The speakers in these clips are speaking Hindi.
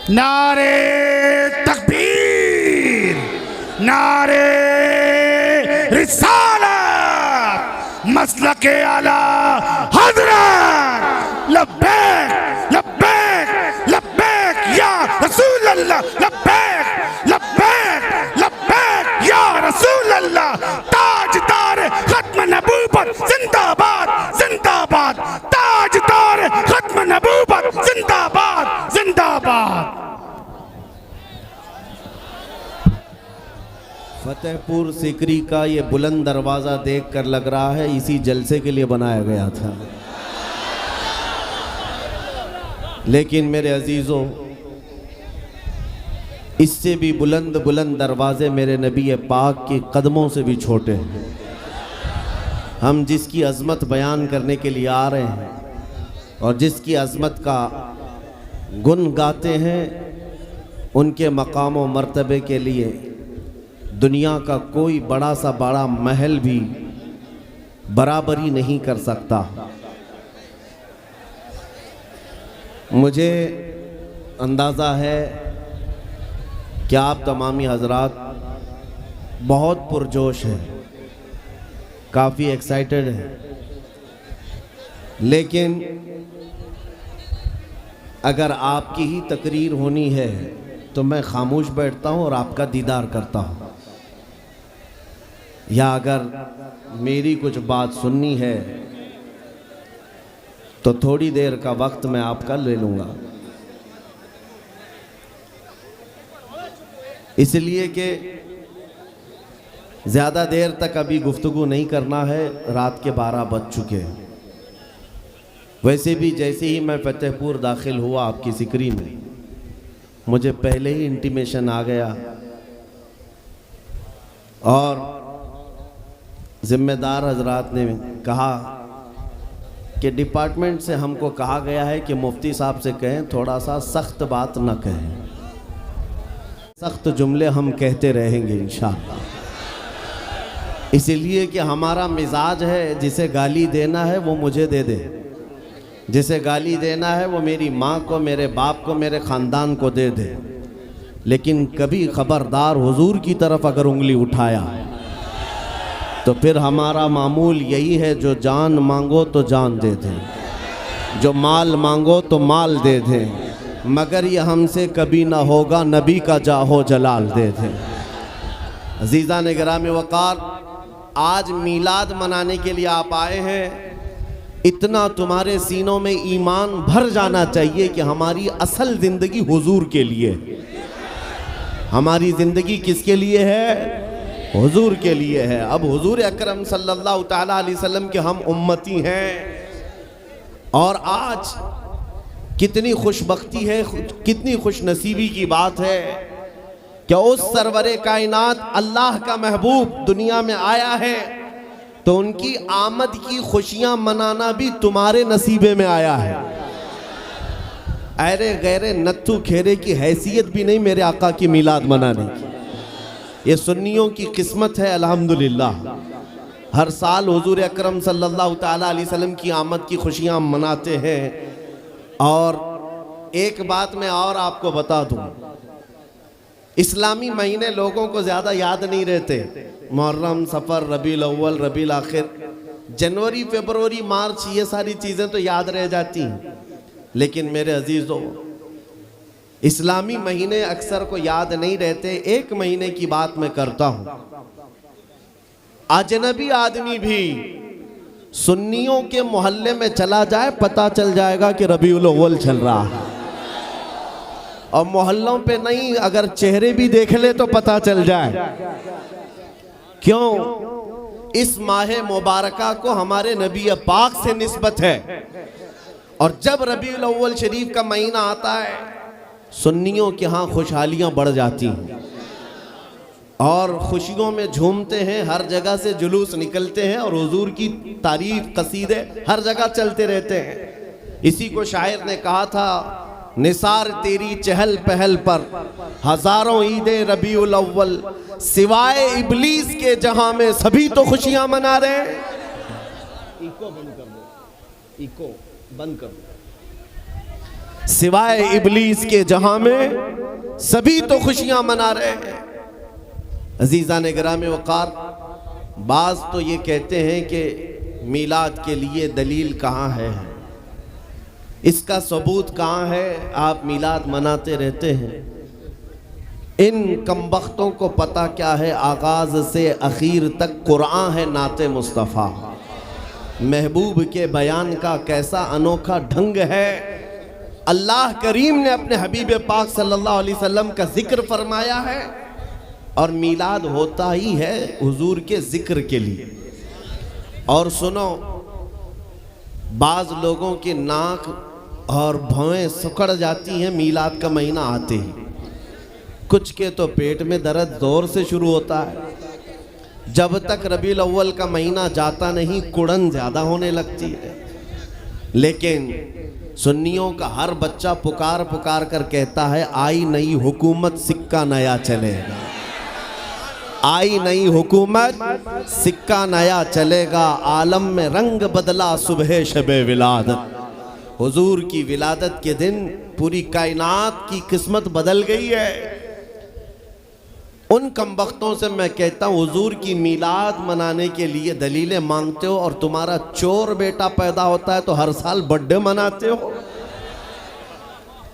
नारे तकबीर, नारे रिसालत, मसलके आला हज़रत, लब्बैक लब्बैक लब्बैक या रसूल अल्लाह, लब्बैक लब्बैक लब्बैक या रसूल अल्लाह। ताजदार खत्म नबूवत जिंदाबाद जिंदाबाद, ताजदार खत्म नबूवत जिंदाबाद जिंदाबाद। फतेहपुर सिकरी का ये बुलंद दरवाज़ा देखकर लग रहा है इसी जलसे के लिए बनाया गया था। लेकिन मेरे अजीज़ों, इससे भी बुलंद बुलंद दरवाज़े मेरे नबी पाक के कदमों से भी छोटे हैं। हम जिसकी अज़मत बयान करने के लिए आ रहे हैं और जिसकी अज़मत का गुन गाते हैं, उनके मकाम व मर्तबे के लिए दुनिया का कोई बड़ा सा बड़ा महल भी बराबरी नहीं कर सकता। मुझे अंदाज़ा है कि आप तमामी हजरात बहुत पुरजोश हैं, काफ़ी एक्साइटेड हैं, लेकिन अगर आपकी ही तकरीर होनी है तो मैं खामोश बैठता हूँ और आपका दीदार करता हूँ, या अगर मेरी कुछ बात सुननी है तो थोड़ी देर का वक्त मैं आपका ले लूँगा। इसलिए कि ज़्यादा देर तक अभी गुफ्तगू नहीं करना है, रात के 12 बज चुके हैं। वैसे भी जैसे ही मैं फतेहपुर दाखिल हुआ आपकी सिकरी में, मुझे पहले ही इंटीमेशन आ गया और ज़िम्मेदार हजरात ने कहा कि डिपार्टमेंट से हमको कहा गया है कि मुफ्ती साहब से कहें थोड़ा सा सख्त बात न कहें, सख्त जुमले हम कहते रहेंगे इंशाअल्लाह। इसलिए कि हमारा मिजाज है, जिसे गाली देना है वो मुझे दे दे, जिसे गाली देना है वो मेरी माँ को, मेरे बाप को, मेरे ख़ानदान को दे दे, लेकिन कभी खबरदार हुजूर की तरफ अगर उंगली उठाया तो फिर हमारा मामूल यही है, जो जान मांगो तो जान दे दें, जो माल मांगो तो माल दे दें, मगर ये हमसे कभी ना होगा नबी का जाहो जलाल दे दें। अजीज़ा ने गिराम वक़ार, आज मीलाद मनाने के लिए आप आए हैं, इतना तुम्हारे सीनों में ईमान भर जाना चाहिए कि हमारी असल ज़िंदगी हुजूर के लिए, हमारी ज़िंदगी किसके लिए है? हुजूर के लिए है। अब हुजूर अकरम सल्लल्लाहु ताला अलैहि वसल्लम के हम उम्मती हैं, और आज कितनी खुशबख्ती है, कितनी खुशनसीबी की बात है कि उस सरवरे कायनात अल्लाह का महबूब दुनिया में आया है, तो उनकी आमद की खुशियां मनाना भी तुम्हारे नसीबे में आया है। अरे गैरे नत्थु खेरे की हैसियत भी नहीं मेरे आका की मिलाद मनाने की। ये सुन्नियों की किस्मत है अल्हम्दुलिल्लाह। हर साल हुजूर अकरम सल्लल्लाहु ताला अलैहि वसल्लम की आमद की खुशियां मनाते हैं। और एक बात मैं और आपको बता दूं, इस्लामी महीने लोगों को ज़्यादा याद नहीं रहते। मुहर्रम, सफ़र, रबीउल अव्वल, रबीउल आखिर, जनवरी, फरवरी, मार्च, ये सारी चीज़ें तो याद रह जाती हैं। लेकिन मेरे अजीज़ों, इस्लामी महीने अक्सर को याद नहीं रहते। एक महीने की बात मैं करता हूँ। अजनबी आदमी भी सुन्नियों के मोहल्ले में चला जाए, पता चल जाएगा कि रबीउल अव्वल चल रहा है। और मोहल्लों पे नहीं, अगर चेहरे भी देख ले तो पता चल जाए। क्यों? इस माह मुबारका को हमारे नबी पाक से निस्बत है। और जब रबीउल अव्वल शरीफ का महीना आता है, सुन्नियों के यहाँ खुशहालियाँ बढ़ जाती हैं और खुशियों में झूमते हैं। हर जगह से जुलूस निकलते हैं और हुजूर की तारीफ, कसीदे हर जगह चलते रहते हैं। इसी को शायर ने कहा था, निसार तेरी चहल पहल पर हजारों ईदे रबीउल अव्वल, सिवाय इबलीस के जहां में सभी तो खुशियां मना रहे हैं। इको बंद कर दो, इको बंद कर दो। सिवाय इबलीस के जहां में सभी तो खुशियां मना रहे हैं। अजीज़ान गिरामी वक़ार, बाज़ तो ये कहते हैं कि मीलाद के लिए दलील कहाँ है, इसका सबूत कहाँ है, आप मीलाद मनाते रहते हैं। इन कमबख्तों को पता क्या है, आगाज़ से आखिर तक कुरान है नाते मुस्तफ़ा। महबूब के बयान का कैसा अनोखा ढंग है। अल्लाह करीम ने अपने हबीब पाक सल्लल्लाहु अलैहि वसल्लम का जिक्र फरमाया है और मीलाद होता ही है हुजूर के जिक्र के लिए। और सुनो, बाज़ लोगों के नाक और भौएं सुकड़ जाती हैं मीलाद का महीना आते ही, कुछ के तो पेट में दर्द जोर से शुरू होता है। जब तक रबीउल अव्वल का महीना जाता नहीं कुड़न ज़्यादा होने लगती है। लेकिन सुन्नियों का हर बच्चा पुकार पुकार कर कहता है, आई नई हुकूमत सिक्का नया चलेगा, आई नई हुकूमत सिक्का नया चलेगा। आलम में रंग बदला सुबह शबे विलादत। हुजूर की विलादत के दिन पूरी कायनात की किस्मत बदल गई है। उन कमबख्तों से मैं कहता हूँ, हुजूर की मीलाद मनाने के लिए दलीलें मांगते हो और तुम्हारा चोर बेटा पैदा होता है तो हर साल बर्थडे मनाते हो।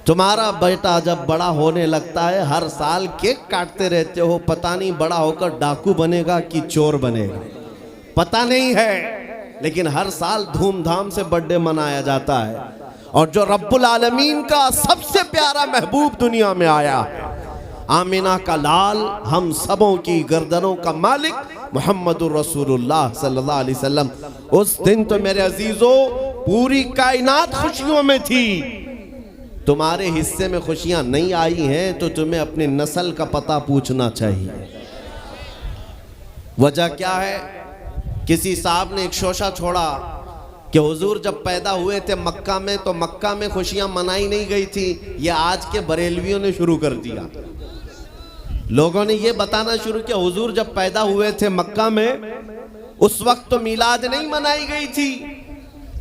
तुम्हारा बेटा जब बड़ा होने लगता है हर साल केक काटते रहते हो। पता नहीं बड़ा होकर डाकू बनेगा कि चोर बनेगा, पता नहीं है, लेकिन हर साल धूमधाम से बर्थडे मनाया जाता है। और जो रब्बुल आलमीन का सबसे प्यारा महबूब दुनिया में आया है, आमिना का लाल, हम सबों की गर्दनों का मालिक मुहम्मदुर रसूलुल्लाह सल्लल्लाहु अलैहि वसल्लम, उस दिन तो मेरे अजीजों पूरी कायनात खुशियों में थी। तुम्हारे हिस्से में खुशियां नहीं आई हैं तो तुम्हें अपनी नस्ल का पता पूछना चाहिए। वजह क्या है? किसी साहब ने एक शोशा छोड़ा कि हुजूर जब पैदा हुए थे मक्का में तो मक्का में खुशियां मनाई नहीं गई थी। ये आज के बरेलवियों ने शुरू कर दिया। लोगों ने ये बताना शुरू किया, हुजूर जब पैदा हुए थे मक्का में उस वक्त तो मीलाद नहीं मनाई गई थी,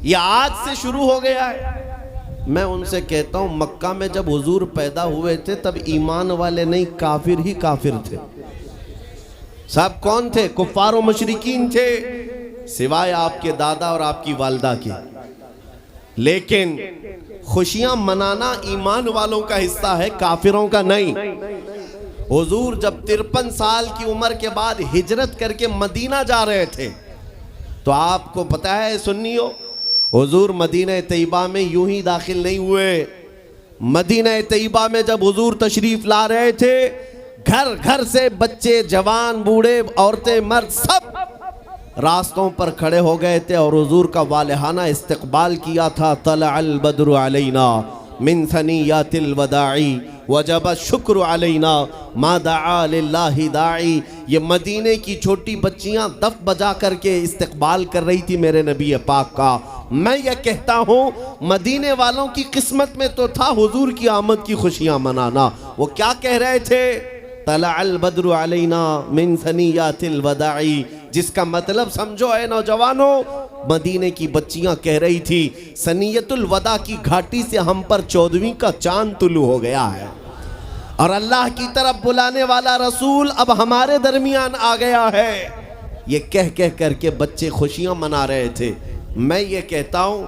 ये आज से शुरू हो गया है। मैं उनसे कहता हूं, मक्का में जब हुजूर पैदा हुए थे तब ईमान वाले नहीं, काफिर ही काफिर थे। सब कौन थे? कुफ्फार और मुशरिकीन थे, सिवाय आपके दादा और आपकी वालदा के। लेकिन खुशियां मनाना ईमान वालों का हिस्सा है, काफिरों का नहीं। हुजूर जब 53 साल की उम्र के बाद हिजरत करके मदीना जा रहे थे तो आपको पता है सुन्नियों, हुजूर मदीना तैयबा में यूं ही दाखिल नहीं हुए। मदीना तैयबा में जब हुजूर तशरीफ ला रहे थे, घर घर से बच्चे, जवान, बूढ़े, औरतें, मर्द सब रास्तों पर खड़े हो गए थे और हुजूर का वालिहाना इस्तकबाल किया था। तलअल बद्रु अलैना मिन सनियातिल वदाई वजब शुक्र अलैना मा दआ लिल्लाहि दाई। ये मदीने की छोटी बच्चियां दफ बजा करके इस्तकबाल कर रही थी मेरे नबी पाक का। मैं ये कहता हूँ, मदीने वालों की किस्मत में तो था हुजूर की आमद की खुशियां मनाना। वो क्या कह रहे थे? तलअल बद्रु अलैना मिन सनियातिल वदाई, जिसका मतलब समझो है नौजवानों, मदीने की बच्चियां कह रही थी सनियतुल वदा की घाटी से हम पर 14वीं का चांद तुलू हो गया है और अल्लाह की तरफ बुलाने वाला रसूल अब हमारे दरमियान आ गया है। ये कह कह करके बच्चे खुशियां मना रहे थे। मैं ये कहता हूँ,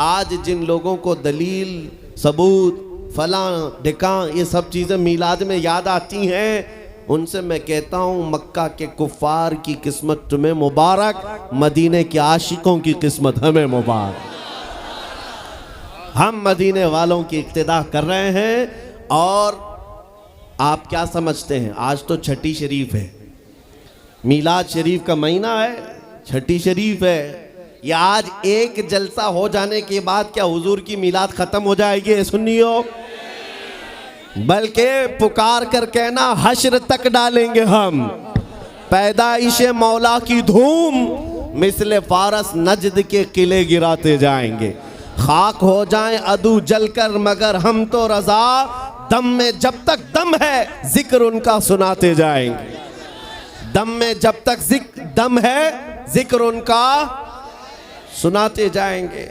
आज जिन लोगों को दलील, सबूत, फलां ढिकां ये सब चीज़ें मीलाद में याद आती हैं, उनसे मैं कहता हूँ मक्का के कुफ्फार की किस्मत तुम्हें मुबारक, मदीने के आशिकों की किस्मत हमें मुबारक। हम मदीने वालों की इक्तिदा कर रहे हैं। और आप क्या समझते हैं, आज तो छठी शरीफ है, मीलाद शरीफ का महीना है, छठी शरीफ है। या आज एक जलसा हो जाने के बाद क्या हुजूर की मीलाद खत्म हो जाएगी? सुनियो, बल्कि पुकार कर कहना हश्र तक डालेंगे हम। पैदाइश मौला की धूम मिसले फारस नजद के किले गिराते जाएंगे। खाक हो जाएं अदू जलकर मगर हम तो रजा, दम में जब तक दम है जिक्र उनका सुनाते जाएंगे। दम में जब तक दम है जिक्र उनका सुनाते जाएंगे।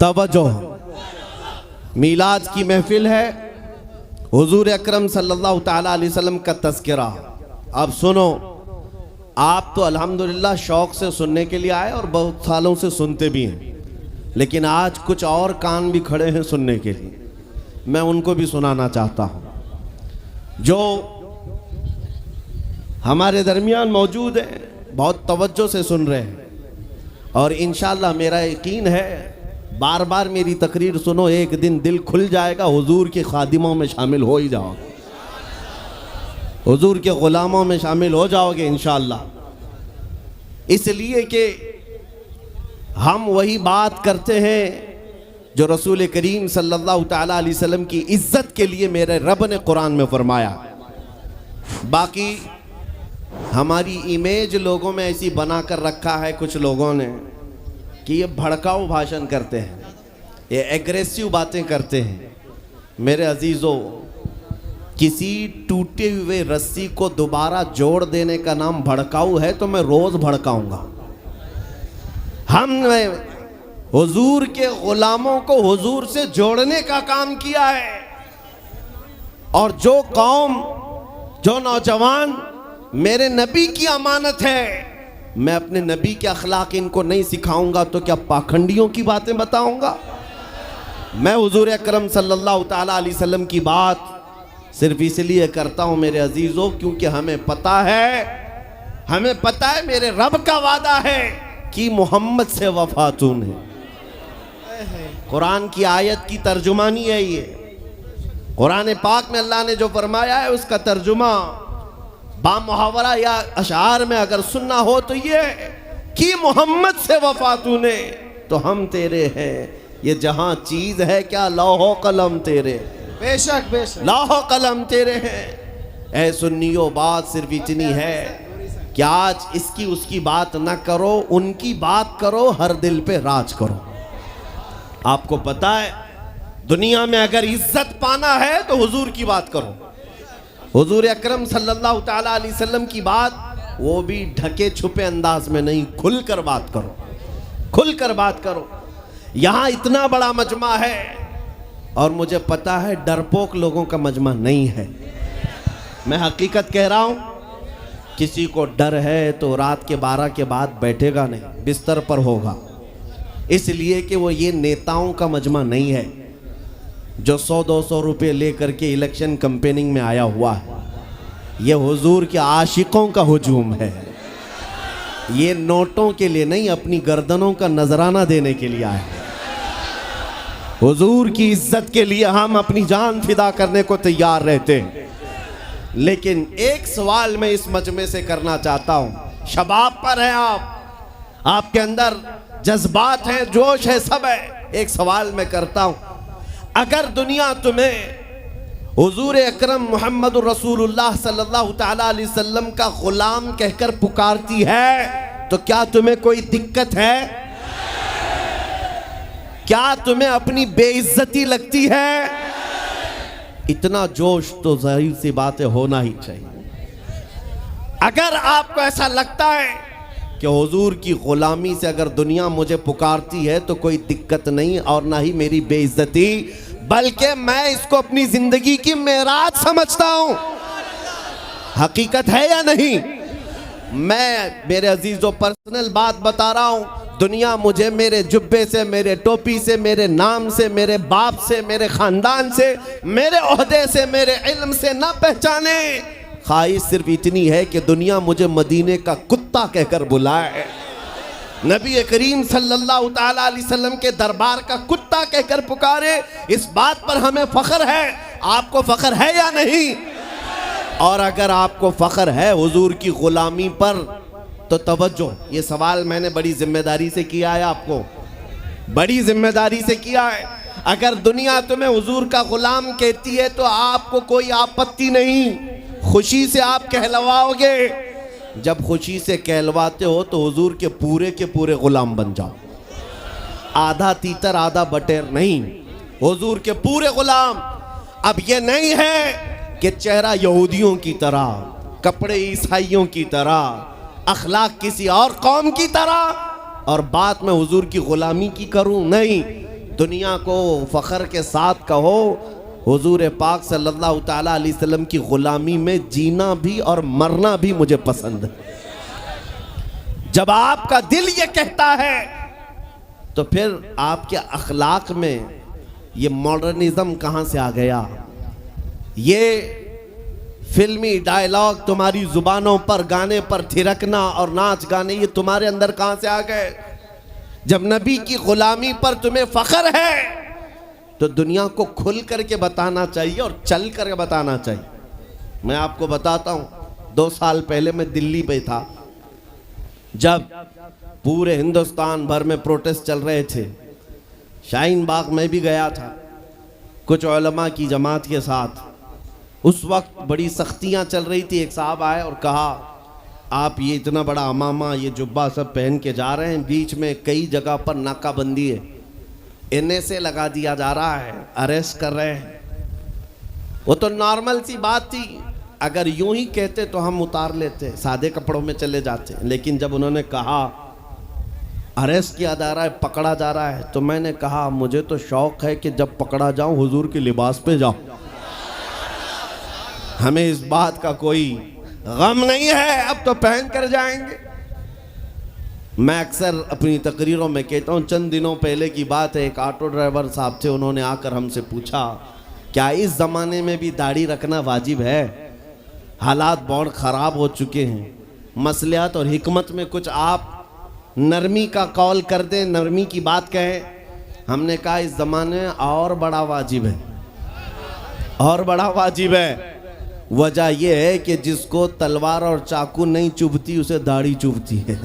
तवज्जो, मीलाद की महफिल है, हुजूर अकरम सल्लल्लाहु ताला अलैहि वसल्लम का तज़किरा। अब सुनो, आप तो अल्हम्दुलिल्लाह शौक़ से सुनने के लिए आए और बहुत सालों से सुनते भी हैं, लेकिन आज कुछ और कान भी खड़े हैं सुनने के लिए। मैं उनको भी सुनाना चाहता हूँ जो हमारे दरमियान मौजूद हैं, बहुत तवज्जो से सुन रहे हैं, और इंशाअल्लाह मेरा यकीन है बार बार मेरी तकरीर सुनो, एक दिन दिल खुल जाएगा, हुजूर के खादिमों में शामिल हो ही जाओगे, हुजूर के ग़ुलामों में शामिल हो जाओगे इंशाअल्लाह। इसलिए कि हम वही बात करते हैं जो रसूल करीम सल्लल्लाहु ताला अलैहि वसल्लम की इज़्ज़त के लिए मेरे रब ने कुरान में फरमाया। बाकी हमारी इमेज लोगों में ऐसी बना कर रखा है कुछ लोगों ने कि ये भड़काऊ भाषण करते हैं, ये एग्रेसिव बातें करते हैं। मेरे अजीज़ों, किसी टूटे हुए रस्सी को दोबारा जोड़ देने का नाम भड़काऊ है तो मैं रोज़ भड़काऊंगा। हमने हुजूर के ग़ुलामों को हुजूर से जोड़ने का काम किया है, और जो कौम, जो नौजवान मेरे नबी की अमानत है, मैं अपने नबी के अखलाक इनको नहीं सिखाऊंगा तो क्या पाखंडियों की बातें बताऊंगा? मैं हुजूर अकरम सल्लल्लाहु ताला अलैहि वसल्लम की बात सिर्फ इसलिए करता हूं मेरे अजीज़ों, क्योंकि हमें पता है मेरे रब का वादा है कि मोहम्मद से वफातून है। कुरान की आयत की तर्जुमानी है ये। कुरान पाक में अल्लाह ने जो फरमाया है उसका तर्जुमा बामुहावरा या अशार में अगर सुनना हो तो ये कि मोहम्मद से वफातून है तो हम तेरे हैं। ये जहां चीज है क्या, लौहो कलम तेरे, बेशक बेशक लौहो कलम तेरे हैं। ऐ सुन्नियों, बात सिर्फ इतनी है कि आज इसकी उसकी बात ना करो, उनकी बात करो, हर दिल पे राज करो। आपको पता है दुनिया में अगर इज्जत पाना है तो हुजूर की बात करो, हुजूर अकरम सल्लल्लाहु ताला अलैहि वसल्लम की बात, वो भी ढके छुपे अंदाज में नहीं, खुलकर बात करो, खुलकर बात करो। यहाँ इतना बड़ा मजमा है और मुझे पता है डरपोक लोगों का मजमा नहीं है, मैं हकीकत कह रहा हूँ। किसी को डर है तो रात के 12 के बाद बैठेगा नहीं, बिस्तर पर होगा, इसलिए कि वो ये नेताओं का मजमा नहीं है जो 100-200 रुपये लेकर के इलेक्शन कैंपेनिंग में आया हुआ है। ये हुजूर के आशिकों का हुजूम है, ये नोटों के लिए नहीं, अपनी गर्दनों का नजराना देने के लिए आए। हुजूर की इज्जत के लिए हम अपनी जान फिदा करने को तैयार रहते हैं। लेकिन एक सवाल मैं इस मजमे से करना चाहता हूं, शबाब पर हैं आप, आपके अंदर जज्बात हैं, जोश है, सब है। एक सवाल मैं करता हूं, अगर दुनिया तुम्हें हुजूर अकरम मोहम्मद रसूलुल्लाह सल्लल्लाहु ताला अलैहि वसल्लम का गुलाम कहकर पुकारती है तो क्या तुम्हें कोई दिक्कत है? क्या तुम्हें अपनी बेइज्जती लगती है? इतना जोश तो जाहिर सी बात है होना ही चाहिए। अगर आपको ऐसा लगता है कि हुजूर की गुलामी से अगर दुनिया मुझे पुकारती है तो कोई दिक्कत नहीं और ना ही मेरी बेइज्जती, बल्कि मैं इसको अपनी जिंदगी की मेराज समझता हूं। हकीकत है या नहीं? मैं मेरे अजीजों पर्सनल बात बता रहा हूं, दुनिया मुझे मेरे जुब्बे से, मेरे टोपी से, मेरे नाम से, मेरे बाप से, मेरे खानदान से, मेरे ओहदे से, मेरे इल्म से ना पहचाने, ख्वाहिश सिर्फ इतनी है कि दुनिया मुझे मदीने का कुत्ता कहकर बुलाए, नबी करीम सल्लल्लाहु ताला अलैहि वसल्लम के दरबार का कुत्ता कहकर पुकारे। इस बात पर हमें फख्र है। आपको फख्र है या नहीं? और अगर आपको फख्र है हुजूर की गुलामी पर तो तवज्जो, ये सवाल मैंने बड़ी जिम्मेदारी से किया है, आपको बड़ी जिम्मेदारी से किया है। अगर दुनिया तुम्हें हुजूर का गुलाम कहती है तो आपको कोई आपत्ति नहीं, खुशी से आप कहलवाओगे। जब खुशी से कहलवाते हो तो हुजूर के पूरे गुलाम बन जाओ, आधा तीतर आधा बटेर नहीं, हुजूर के पूरे गुलाम। अब ये नहीं है कि चेहरा यहूदियों की तरह, कपड़े ईसाइयों की तरह, अखलाक किसी और कौम की तरह और बात में हुजूर की गुलामी की करूं, नहीं। दुनिया को फ़ख्र के साथ कहो हुजूर पाक सल्लल्लाहु ताला अलैहि वसल्लम की ग़ुलामी में जीना भी और मरना भी मुझे पसंद है। जब आपका दिल ये कहता है तो फिर आपके अखलाक में ये मॉडर्निज्म कहाँ से आ गया? ये फिल्मी डायलॉग तुम्हारी जुबानों पर, गाने पर थिरकना और नाच गाने, ये तुम्हारे अंदर कहाँ से आ गए? जब नबी की गुलामी पर तुम्हें फख्र है तो दुनिया को खुल करके बताना चाहिए और चल करके बताना चाहिए। मैं आपको बताता हूँ, 2 साल पहले मैं दिल्ली पे था, जब पूरे हिंदुस्तान भर में प्रोटेस्ट चल रहे थे। शाहीन बाग में भी गया था कुछ उलमा की जमात के साथ। उस वक्त बड़ी सख्तियां चल रही थी। एक साहब आए और कहा, आप ये इतना बड़ा अमामा, ये जुब्बा सब पहन के जा रहे हैं, बीच में कई जगह पर नाकाबंदी है, NSA लगा दिया जा रहा है, अरेस्ट कर रहे हैं। वो तो नॉर्मल सी बात थी, अगर यूं ही कहते तो हम उतार लेते, सादे कपड़ों में चले जाते। लेकिन जब उन्होंने कहा अरेस्ट किया जा रहा है, पकड़ा जा रहा है, तो मैंने कहा मुझे तो शौक़ है कि जब पकड़ा जाऊं हुजूर के लिबास पे जाऊं। हमें इस बात का कोई गम नहीं है, अब तो पहन कर जाएंगे। मैं अक्सर अपनी तकरीरों में कहता हूँ, चंद दिनों पहले की बात है, एक ऑटो ड्राइवर साहब थे, उन्होंने आकर हमसे पूछा क्या इस ज़माने में भी दाढ़ी रखना वाजिब है? हालात बहुत ख़राब हो चुके हैं, मसलियात और हिकमत में कुछ आप नरमी का कौल कर दें, नरमी की बात कहें। हमने कहा इस ज़माने में और बड़ा वाजिब है, और बड़ा वाजिब है। वजह यह है कि जिसको तलवार और चाकू नहीं चुभती उसे दाढ़ी चुभती है।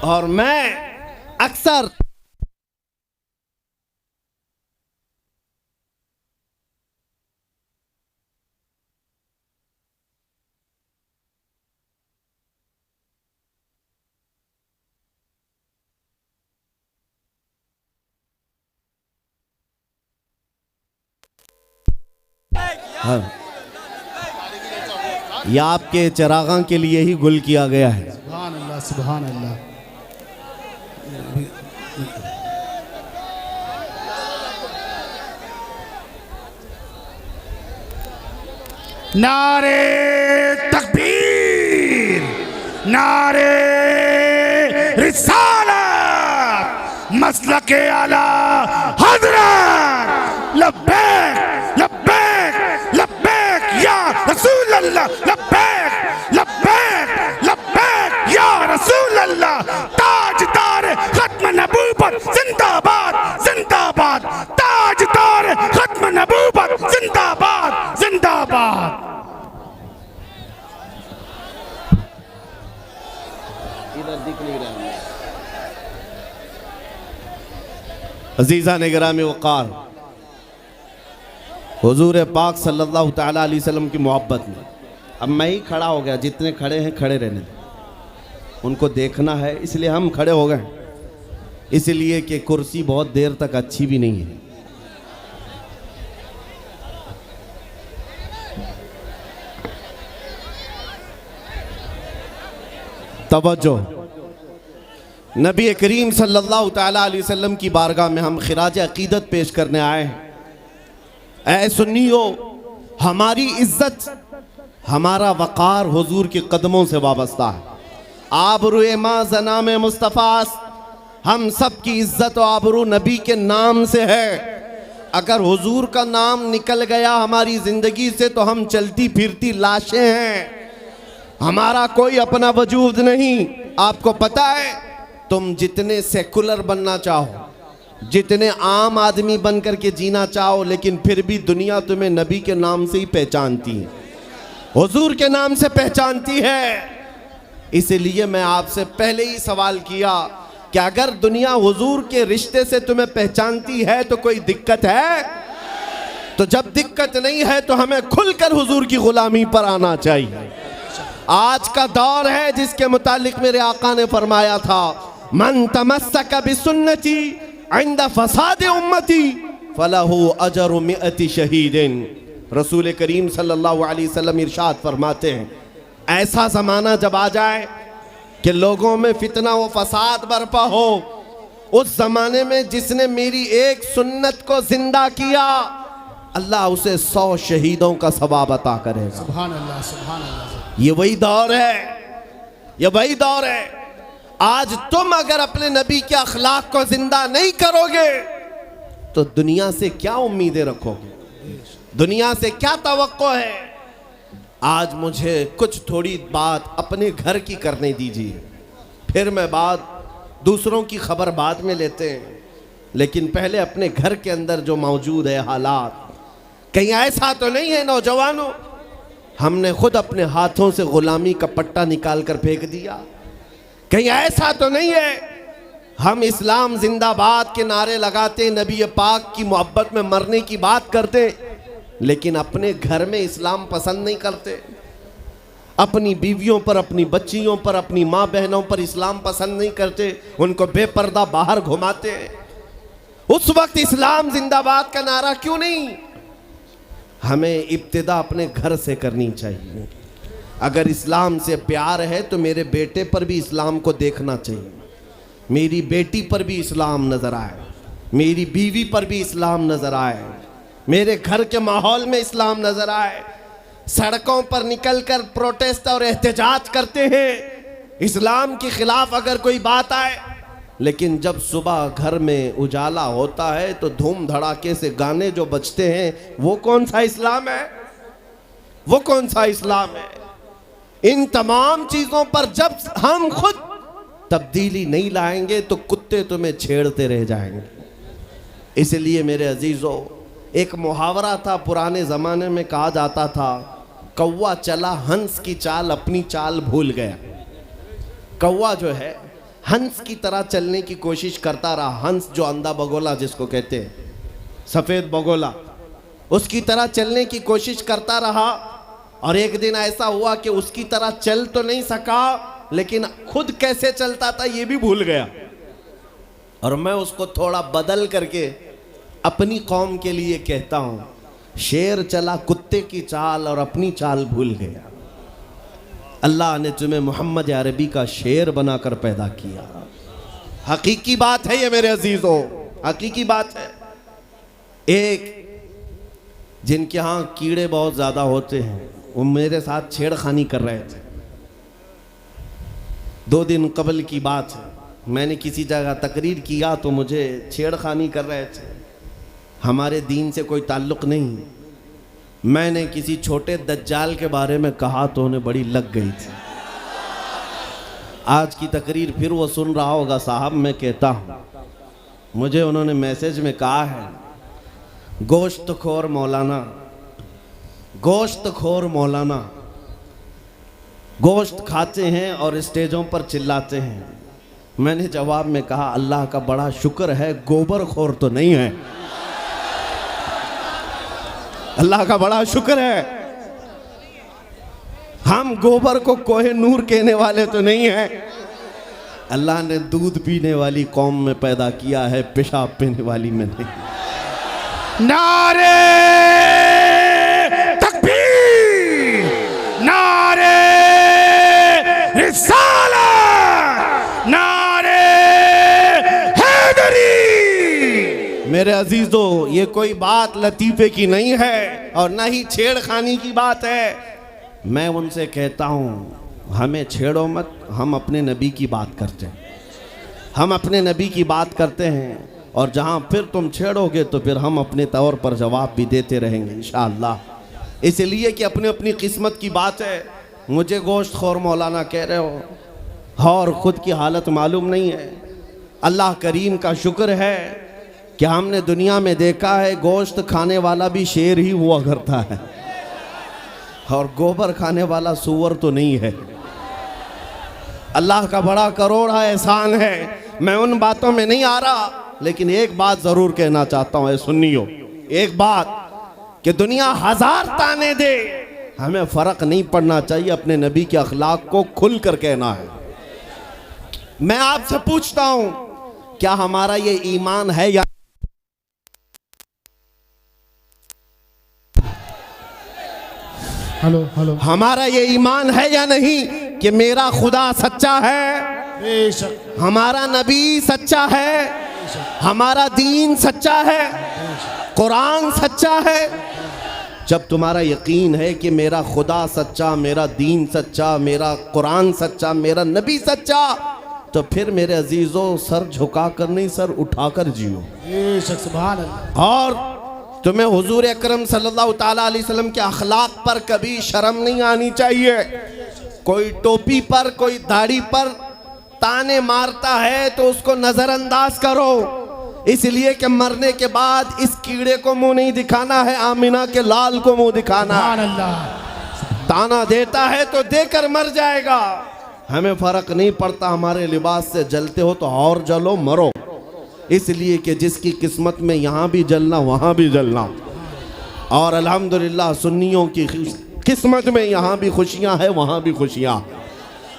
और मैं अक्सर यह आपके चिरागां के लिए ही गुल किया गया है। सुभान अल्लाह, सुभान अल्लाह। नारे तकबीर, नारे रिसालत, मसलके आला हज़रत, लब्बैक लब्बैक लब्बैक या रसूल अल्लाह, लब्बैक लब्बैक लब्बैक या रसूल अल्लाह। ताजदार खत्म नबूवत जिंदाबाद जिंदाबाद, ताजदार खत्म नबूवत जिंदाबाद जिंदाबाद। अजीज़ा निगरामी वक़ार, हुजूर पाक सल्लल्लाहु ताला अलैहि वसल्लम की मोहब्बत में अब मैं ही खड़ा हो गया, जितने खड़े हैं खड़े रहने दें, उनको देखना है इसलिए हम खड़े हो गए, इसलिए कि कुर्सी बहुत देर तक अच्छी भी नहीं है। तवज्जो, नबी करीम सल्लल्लाहु ताला अलैहि वसल्लम की बारगाह में हम खिराज अकीदत पेश करने आए हैं। ऐ सुन्नियो, हमारी इज्जत, हमारा वक़ार हुजूर के कदमों से वाबस्ता है। आबरूए माँ ज़नाम मुस्तफ़ास, हम सब की इज्जत और आबरू नबी के नाम से है। अगर हुजूर का नाम निकल गया हमारी ज़िंदगी से तो हम चलती फिरती लाशें हैं, हमारा कोई अपना वजूद नहीं। आपको पता है, तुम जितने सेकुलर बनना चाहो, जितने आम आदमी बन कर के जीना चाहो, लेकिन फिर भी दुनिया तुम्हें नबी के नाम से ही पहचानती है, हुजूर के नाम से पहचानती है। इसलिए मैं आपसे पहले ही सवाल किया कि अगर दुनिया हुजूर के रिश्ते से तुम्हें पहचानती है तो कोई दिक्कत है? तो जब दिक्कत नहीं है तो हमें खुलकर हुजूर की गुलामी पर आना चाहिए। आज का दौर है जिसके मुतालिक मेरे आका ने फरमाया था, मन तमस्सक बिसुन्नती इंद फसाद उम्मती फलहु अजरु मिअति शहीदिन। रसूल करीम सल्लल्लाहु अलैहि वसल्लम इरशाद फरमाते हैं, ऐसा ज़माना जब आ जाए कि लोगों में फितना व फसाद बरपा हो, उस जमाने में जिसने मेरी एक सुन्नत को जिंदा किया, अल्लाह उसे 100 शहीदों का सवाब अता करेगा। सुभान अल्लाह, सुभान अल्लाह। ये वही दौर है, ये वही दौर है। आज तुम अगर अपने नबी के अखलाक को जिंदा नहीं करोगे तो दुनिया से क्या उम्मीदें रखोगे, दुनिया से क्या तवक्को है। आज मुझे कुछ थोड़ी बात अपने घर की करने दीजिए, फिर मैं बात दूसरों की खबर बाद में लेते हैं, लेकिन पहले अपने घर के अंदर जो मौजूद है हालात, कहीं ऐसा तो नहीं है नौजवानों हमने खुद अपने हाथों से गुलामी का पट्टा निकाल कर फेंक दिया? कहीं ऐसा तो नहीं है हम इस्लाम जिंदाबाद के नारे लगाते, नबी पाक की मोहब्बत में मरने की बात करते, लेकिन अपने घर में इस्लाम पसंद नहीं करते, अपनी बीवियों पर, अपनी बच्चियों पर, अपनी माँ बहनों पर इस्लाम पसंद नहीं करते, उनको बेपर्दा बाहर घुमाते। उस वक्त इस्लाम जिंदाबाद का नारा क्यों नहीं? हमें इब्तिदा अपने घर से करनी चाहिए। अगर इस्लाम से प्यार है तो मेरे बेटे पर भी इस्लाम को देखना चाहिए, मेरी बेटी पर भी इस्लाम नज़र आए, मेरी बीवी पर भी इस्लाम नज़र आए, मेरे घर के माहौल में इस्लाम नज़र आए। सड़कों पर निकलकर प्रोटेस्ट और एहतजाज करते हैं इस्लाम के खिलाफ अगर कोई बात आए, लेकिन जब सुबह घर में उजाला होता है तो धूम धड़ाके से गाने जो बजते हैं, वो कौन सा इस्लाम है? वो कौन सा इस्लाम है? इन तमाम चीज़ों पर जब हम खुद तब्दीली नहीं लाएंगे तो कुत्ते तुम्हें छेड़ते रह जाएंगे। इसलिए मेरे अजीज़ों, एक मुहावरा था पुराने ज़माने में, कहा जाता था कौवा चला हंस की चाल, अपनी चाल भूल गया। कौवा जो है हंस की तरह चलने की कोशिश करता रहा, हंस जो अंधा बगोला जिसको कहते हैं, सफ़ेद बगोला, उसकी तरह चलने की कोशिश करता रहा। और एक दिन ऐसा हुआ कि उसकी तरह चल तो नहीं सका, लेकिन खुद कैसे चलता था ये भी भूल गया। और मैं उसको थोड़ा बदल करके अपनी कौम के लिए कहता हूँ, शेर चला कुत्ते की चाल और अपनी चाल भूल गया। अल्लाह ने तुम्हें मोहम्मद अरबी का शेर बनाकर पैदा किया। हकीकी बात है ये मेरे अजीजों, हकीकी बात है। एक जिनके यहाँ कीड़े बहुत ज़्यादा होते हैं, वो मेरे साथ छेड़खानी कर रहे थे। 2 दिन कबल की बात है, मैंने किसी जगह तकरीर किया तो मुझे छेड़खानी कर रहे थे। हमारे दीन से कोई ताल्लुक़ नहीं। मैंने किसी छोटे दज्जाल के बारे में कहा तो उन्हें बड़ी लग गई थी। आज की तकरीर फिर वो सुन रहा होगा, साहब मैं कहता हूँ, मुझे उन्होंने मैसेज में कहा है, गोश्त खोर मौलाना, गोश्त खोर मौलाना, गोश्त खाते हैं और स्टेजों पर चिल्लाते हैं। मैंने जवाब में कहा, अल्लाह का बड़ा शुक्र है गोबर खोर तो नहीं है, अल्लाह का बड़ा शुक्र है हम गोबर को कोहे नूर कहने वाले तो नहीं हैं। अल्लाह ने दूध पीने वाली कौम में पैदा किया है, पेशाब पीने वाली में नहीं। नारे तकबीर, नारे रिसालत, नारे हैदरी। मेरे अजीजों, ये कोई बात लतीफ़े की नहीं है और ना ही छेड़खानी की बात है। मैं उनसे कहता हूँ, हमें छेड़ो मत, हम अपने नबी की बात करते हैं, हम अपने नबी की बात करते हैं। और जहाँ फिर तुम छेड़ोगे तो फिर हम अपने तौर पर जवाब भी देते रहेंगे इंशाअल्लाह। इसलिए कि अपनी अपनी किस्मत की बात है। मुझे गोश्त खोर मौलाना कह रहे हो और ख़ुद की हालत मालूम नहीं है। अल्लाह करीम का शुक्र है कि हमने दुनिया में देखा है गोश्त खाने वाला भी शेर ही हुआ करता है और गोबर खाने वाला सूअर तो नहीं है। अल्लाह का बड़ा करोड़ा एहसान है। मैं उन बातों में नहीं आ रहा, लेकिन एक बात ज़रूर कहना चाहता हूँ, सुनियो, एक बात कि दुनिया 1000 ताने दे, हमें फ़र्क नहीं पड़ना चाहिए, अपने नबी के अखलाक को खुल कर कहना है। मैं आपसे पूछता हूँ, क्या हमारा ये ईमान है या हेलो हेलो, हमारा ये ईमान है या नहीं कि मेरा खुदा सच्चा है? बेशक हमारा नबी सच्चा है, हमारा दीन सच्चा है, कुरान सच्चा है। जब तुम्हारा यकीन है कि मेरा खुदा सच्चा, मेरा दीन सच्चा, मेरा कुरान सच्चा, मेरा नबी सच्चा, तो फिर मेरे अजीजों सर झुकाकर नहीं, सर उठाकर जियो। बेशक सुभान अल्लाह। और तुम्हें हुजूर अकरम सल्लल्लाहु ताला अलैहि वसल्लम के अखलाक पर कभी शर्म नहीं आनी चाहिए। कोई टोपी पर, कोई दाढ़ी पर ताने मारता है तो उसको नजरअंदाज करो, इसलिए कि मरने के बाद इस कीड़े को मुंह नहीं दिखाना है, आमिना के लाल को मुंह दिखाना है। सुभान अल्लाह। ताना देता है तो देकर मर जाएगा। हमें फर्क नहीं पड़ता, हमारे लिबास से जलते हो तो और जलो, मरो, इसलिए कि जिसकी किस्मत में यहाँ भी जलना वहाँ भी जलना। और अल्हम्दुलिल्लाह सुन्नियों की किस्मत में यहाँ भी खुशियाँ हैं, वहाँ भी खुशियाँ।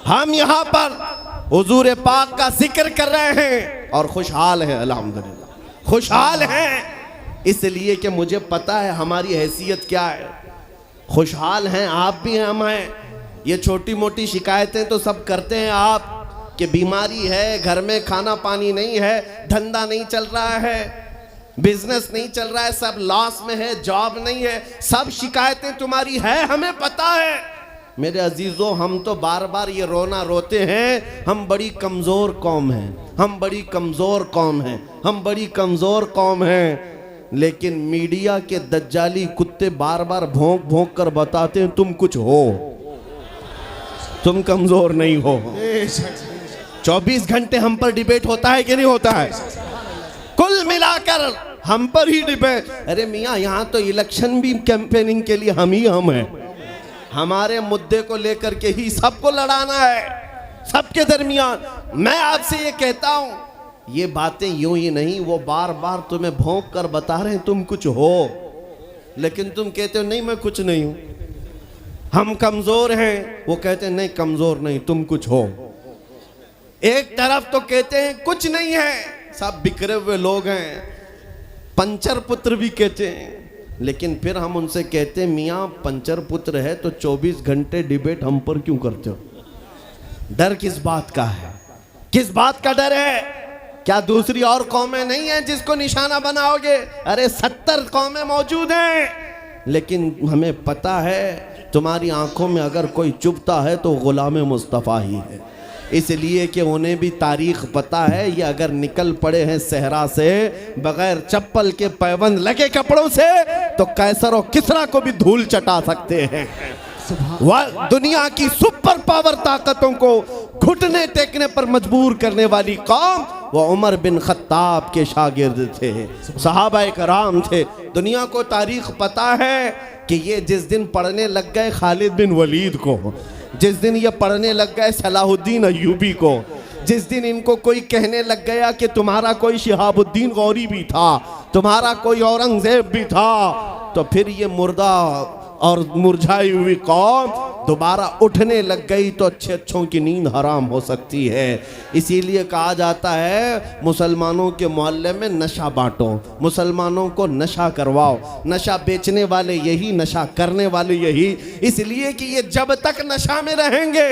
हम यहाँ पर हुजूर पाक का जिक्र कर रहे हैं और खुशहाल हैं, अल्हम्दुलिल्लाह खुशहाल हैं, इसलिए कि मुझे पता है हमारी हैसियत क्या है। खुशहाल हैं, आप भी हैं, हम हैं। ये छोटी मोटी शिकायतें तो सब करते हैं आप, कि बीमारी है, घर में खाना पानी नहीं है, धंधा नहीं चल रहा है, बिजनेस नहीं चल रहा है, सब लॉस में है, जॉब नहीं है, सब शिकायतें तुम्हारी है, हमें पता है। मेरे अजीजों, हम तो बार बार ये रोना रोते हैं, हम बड़ी कमज़ोर कौम हैं, हम बड़ी कमज़ोर कौम हैं, हम बड़ी कमज़ोर कौम हैं। लेकिन मीडिया के दज्जाली कुत्ते बार बार भौंक भौंक कर बताते हैं तुम कुछ हो, तुम कमज़ोर नहीं हो। बेशक 24 घंटे हम पर डिबेट होता है कि नहीं होता है? कुल मिलाकर हम पर ही डिबेट। अरे मियाँ, यहाँ तो इलेक्शन भी कैंपेनिंग के लिए हम हैं। हमारे मुद्दे को लेकर के ही सबको लड़ाना है, सबके दरमियान। मैं आपसे ये कहता हूँ, ये बातें यूं ही नहीं, वो बार बार तुम्हें भौंक कर बता रहे हैं तुम कुछ हो, लेकिन तुम कहते हो नहीं मैं कुछ नहीं हूँ। हम कमज़ोर हैं, वो कहते हैं नहीं कमज़ोर नहीं, तुम कुछ हो। एक तरफ तो कहते हैं कुछ नहीं है, सब बिखरे हुए लोग हैं, पंचर पुत्र भी कहते हैं, लेकिन फिर हम उनसे कहते हैं मियाँ पंचर पुत्र है तो 24 घंटे डिबेट हम पर क्यों करते हो? डर किस बात का है? किस बात का डर है? क्या दूसरी और कौमें नहीं हैं जिसको निशाना बनाओगे? अरे 70 कौमें मौजूद हैं, लेकिन हमें पता है तुम्हारी आंखों में अगर कोई चुभता है तो गुलाम मुस्तफ़ा ही है, इसलिए कि उन्हें भी तारीख पता है। ये अगर निकल पड़े हैं सहरा से बगैर चप्पल के, पैबंद लगे कपड़ों से, तो कैसर और किसरा को भी धूल चटा सकते हैं। वह दुनिया की सुपर पावर ताकतों को घुटने टेकने पर मजबूर करने वाली कौम वो उमर बिन खत्ताब के शागिर्द थे, सहाबाए कराम थे। दुनिया को तारीख पता है कि ये जिस दिन पढ़ने लग गए खालिद बिन वलीद को, जिस दिन ये पढ़ने लग गए सलाहुद्दीन अय्यूबी को, जिस दिन इनको कोई कहने लग गया कि तुम्हारा कोई शिहाबुद्दीन गौरी भी था, तुम्हारा कोई औरंगजेब भी था, तो फिर ये मुर्दा और मुरझाई हुई कौम दोबारा उठने लग गई तो अच्छे अच्छों की नींद हराम हो सकती है। इसीलिए कहा जाता है मुसलमानों के मोहल्ले में नशा बांटो, मुसलमानों को नशा करवाओ। नशा बेचने वाले यही, नशा करने वाले यही, इसलिए कि ये जब तक नशा में रहेंगे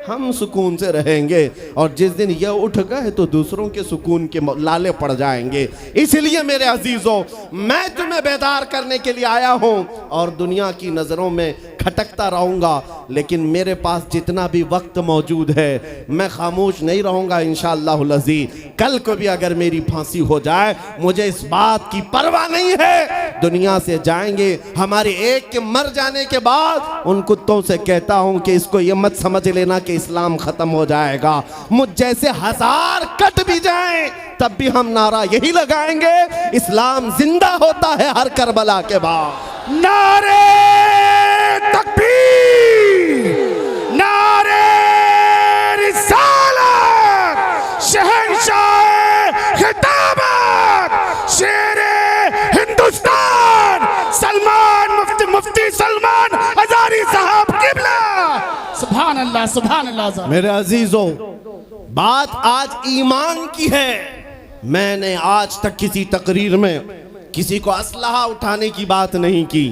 हम सुकून से रहेंगे, और जिस दिन ये उठ गए तो दूसरों के सुकून के लाले पड़ जाएंगे। इसलिए मेरे अजीजों, मैं तुम्हें बेदार करने के लिए आया हूं और दुनिया की नज़रों में खटकता रहूंगा, लेकिन मेरे पास जितना भी वक्त मौजूद है मैं खामोश नहीं रहूंगा इंशाअल्लाहुल अज़ीज़। कल को भी अगर मेरी फांसी हो जाए मुझे इस बात की परवाह नहीं है, दुनिया से जाएंगे। हमारे एक के मर जाने के बाद उन कुत्तों से कहता हूं कि इसको ये मत समझ लेना कि इस्लाम खत्म हो जाएगा। मुझ जैसे 1000 कट भी जाएं तब भी हम नारा यही लगाएंगे, इस्लाम जिंदा होता है हर करबला के बाद। नारे तकबीर, नारे रिसालत, शहंशाह खिताबत, शेरे हिंदुस्तान, सलमान मुफ्ती सलमान हजारी साहब किबला। सुभान अल्लाह, सुभान अल्लाह। मेरे अजीजों, बात आज ईमान की है। मैंने आज तक किसी तकरीर में किसी को असलहा उठाने की बात नहीं की,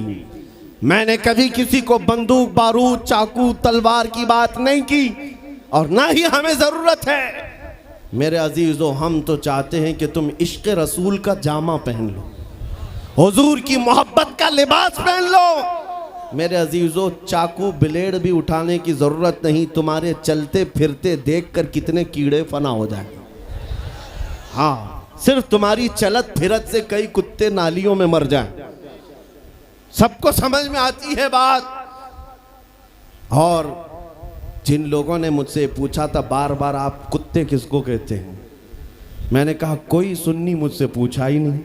मैंने कभी किसी को बंदूक बारूद चाकू तलवार की बात नहीं की, और ना ही हमें जरूरत है। मेरे अजीज़ों, हम तो चाहते हैं कि तुम इश्क़ रसूल का जामा पहन लो, हुजूर की मोहब्बत का लिबास पहन लो। मेरे अजीज़ों, चाकू ब्लेड भी उठाने की ज़रूरत नहीं, तुम्हारे चलते फिरते देखकर कितने कीड़े फना हो जाए। हाँ, सिर्फ तुम्हारी चलत फिरत से कई कुत्ते नालियों में मर जाएं। सबको समझ में आती है बात। और जिन लोगों ने मुझसे पूछा था बार बार, आप कुत्ते किसको कहते हैं, मैंने कहा कोई सुन्नी मुझसे पूछा ही नहीं,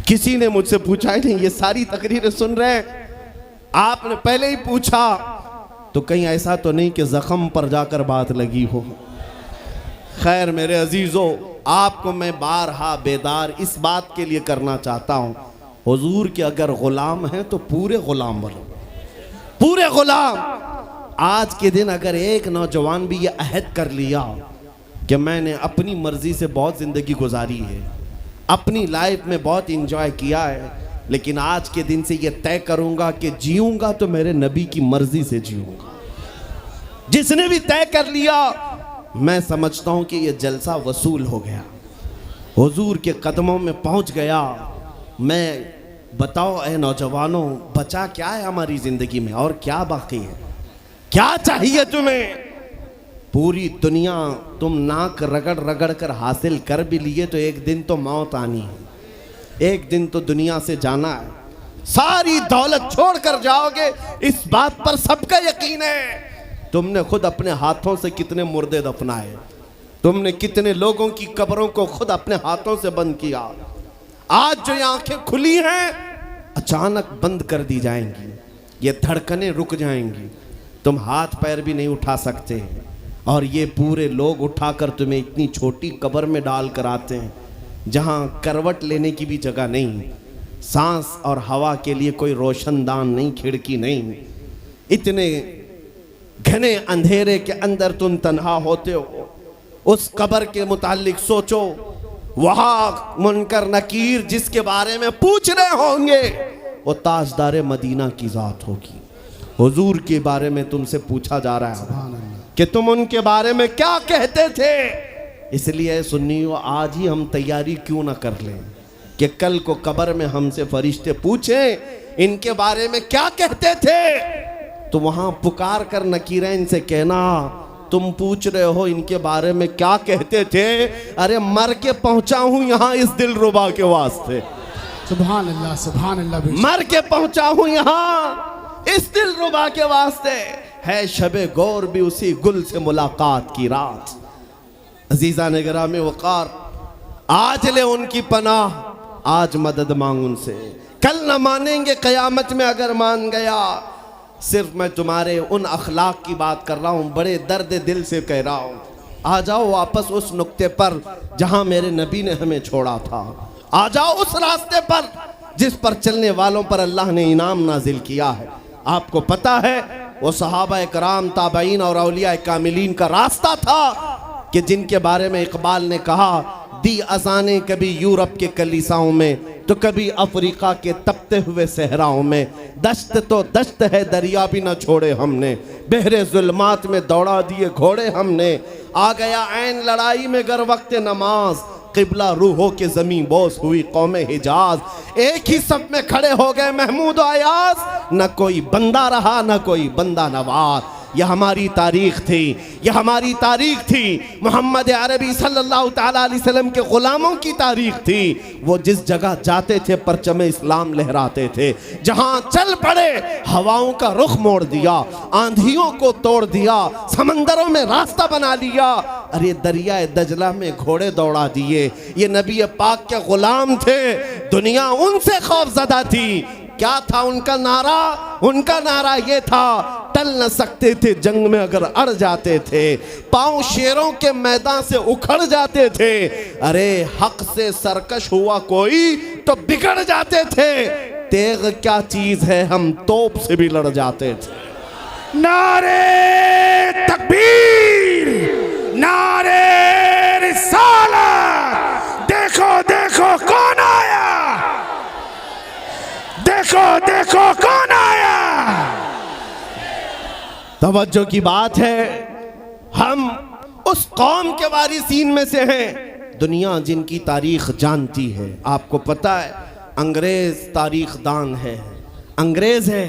किसी ने मुझसे पूछा ही नहीं। ये सारी तकरीरें सुन रहे हैं, आपने पहले ही पूछा तो कहीं ऐसा तो नहीं कि जख्म पर जाकर बात लगी हो। खैर मेरे अजीज़ों, आपको मैं बारहा बेदार इस बात के लिए करना चाहता हूँ, हुजूर के अगर गुलाम हैं तो पूरे गुलाम बनो, पूरे गुलाम। आज के दिन अगर एक नौजवान भी ये अहद कर लिया कि मैंने अपनी मर्जी से बहुत ज़िंदगी गुजारी है, अपनी लाइफ में बहुत इंजॉय किया है, लेकिन आज के दिन से ये तय करूँगा कि जीऊँगा तो मेरे नबी की मर्जी से जीऊँगा, जिसने भी तय कर लिया, मैं समझता हूँ कि ये जलसा वसूल हो गया, हुजूर के कदमों में पहुँच गया। मैं बताओ ए नौजवानों, बचा क्या है हमारी ज़िंदगी में और क्या बाकी है? क्या चाहिए तुम्हें? पूरी दुनिया तुम नाक रगड़ रगड़ कर हासिल कर भी लिए तो एक दिन तो मौत आनी है, एक दिन तो दुनिया से जाना है। सारी दौलत छोड़ कर जाओगे, इस बात पर सबका यकीन है। तुमने खुद अपने हाथों से कितने मुर्दे दफनाए, तुमने कितने लोगों की कब्रों को खुद अपने हाथों से बंद किया। आज जो ये आंखें खुली हैं अचानक बंद कर दी जाएंगी, ये धड़कनें रुक जाएंगी, तुम हाथ पैर भी नहीं उठा सकते, और ये पूरे लोग उठाकर तुम्हें इतनी छोटी कब्र में डाल कर आते हैं जहां करवट लेने की भी जगह नहीं, सांस और हवा के लिए कोई रोशनदान नहीं, खिड़की नहीं। इतने घने अंधेरे के अंदर तुम तन्हा होते हो। उस कब्र के मुतालिक सोचो, वहां मुनकर नकीर जिसके बारे में पूछ रहे होंगे वो ताजदार मदीना की जात होगी। हुजूर के बारे में तुमसे पूछा जा रहा है कि तुम उनके बारे में क्या कहते थे। इसलिए सुन्नियों, आज ही हम तैयारी क्यों ना कर लें कि कल को कब्र में हमसे फरिश्ते पूछें इनके बारे में क्या कहते थे, तो वहां पुकार कर नकीरैन से कहना, तुम पूछ रहे हो इनके बारे में क्या कहते थे, अरे मर के पहुंचा हूं यहां इस दिलरुबा के वास्ते। सुभान अल्लाह, सुभान अल्लाह। मर के पहुंचा हूं यहां इस दिलरुबा के वास्ते। है शबे गौर भी उसी गुल से मुलाकात की रात। अजीजा ने गिरामी वकार, आज ले उनकी पनाह, आज मदद मांग उनसे, कल न मानेंगे कयामत में अगर मान गया। सिर्फ मैं तुम्हारे उन अखलाक की बात कर रहा हूँ, बड़े दर्द दिल से कह रहा हूँ। आ जाओ वापस उस नुक्ते पर जहाँ मेरे नबी ने हमें छोड़ा था, आ जाओ उस रास्ते पर जिस पर चलने वालों पर अल्लाह ने इनाम नाजिल किया है। आपको पता है वो सहाबा कराम, ताबईन और औलिया कामिलीन का रास्ता था कि जिनके बारे में इकबाल ने कहा, दी अजाने कभी यूरोप के कलीसाओं में तो कभी अफ्रीका के तपते हुए सहराओं में। दश्त तो दश्त है दरिया भी न छोड़े हमने, बहरे जुल्मात में दौड़ा दिए घोड़े हमने। आ गया ऐन लड़ाई में गर वक्त नमाज, किबला रूहों के जमीन बोस हुई कौमे हिजाज। एक ही सब में खड़े हो गए महमूद आयाज, न कोई बंदा रहा न कोई बंदा नवाज। यह हमारी तारीख थी, यह हमारी तारीख थी। मोहम्मद अरबी सल्लल्लाहु ताला अलैहि वसल्लम के गुलामों की तारीख थी। वो जिस जगह जाते थे परचम इस्लाम लहराते थे, जहां चल पड़े हवाओं का रुख मोड़ दिया, आंधियों को तोड़ दिया, समंदरों में रास्ता बना लिया। अरे दरिया दजला में घोड़े दौड़ा दिए। ये नबी पाक के गुलाम थे, दुनिया उनसे खौफजदा थी। क्या था उनका नारा? उनका नारा ये था, टल न सकते थे जंग में अगर अड़ जाते थे, पांव शेरों के मैदान से उखड़ जाते थे। अरे हक से सरकश हुआ कोई तो बिगड़ जाते थे। तेग क्या चीज है, हम तोप से भी लड़ जाते थे। नारे तकबीर, नारे रिसालत। देखो देखो कौन आया, देखो देखो कौन आया। तवज्जो की बात है, हम उस कौम के वारिसीन में से हैं दुनिया जिनकी तारीख जानती है। आपको पता है अंग्रेज तारीख दान है, अंग्रेज है,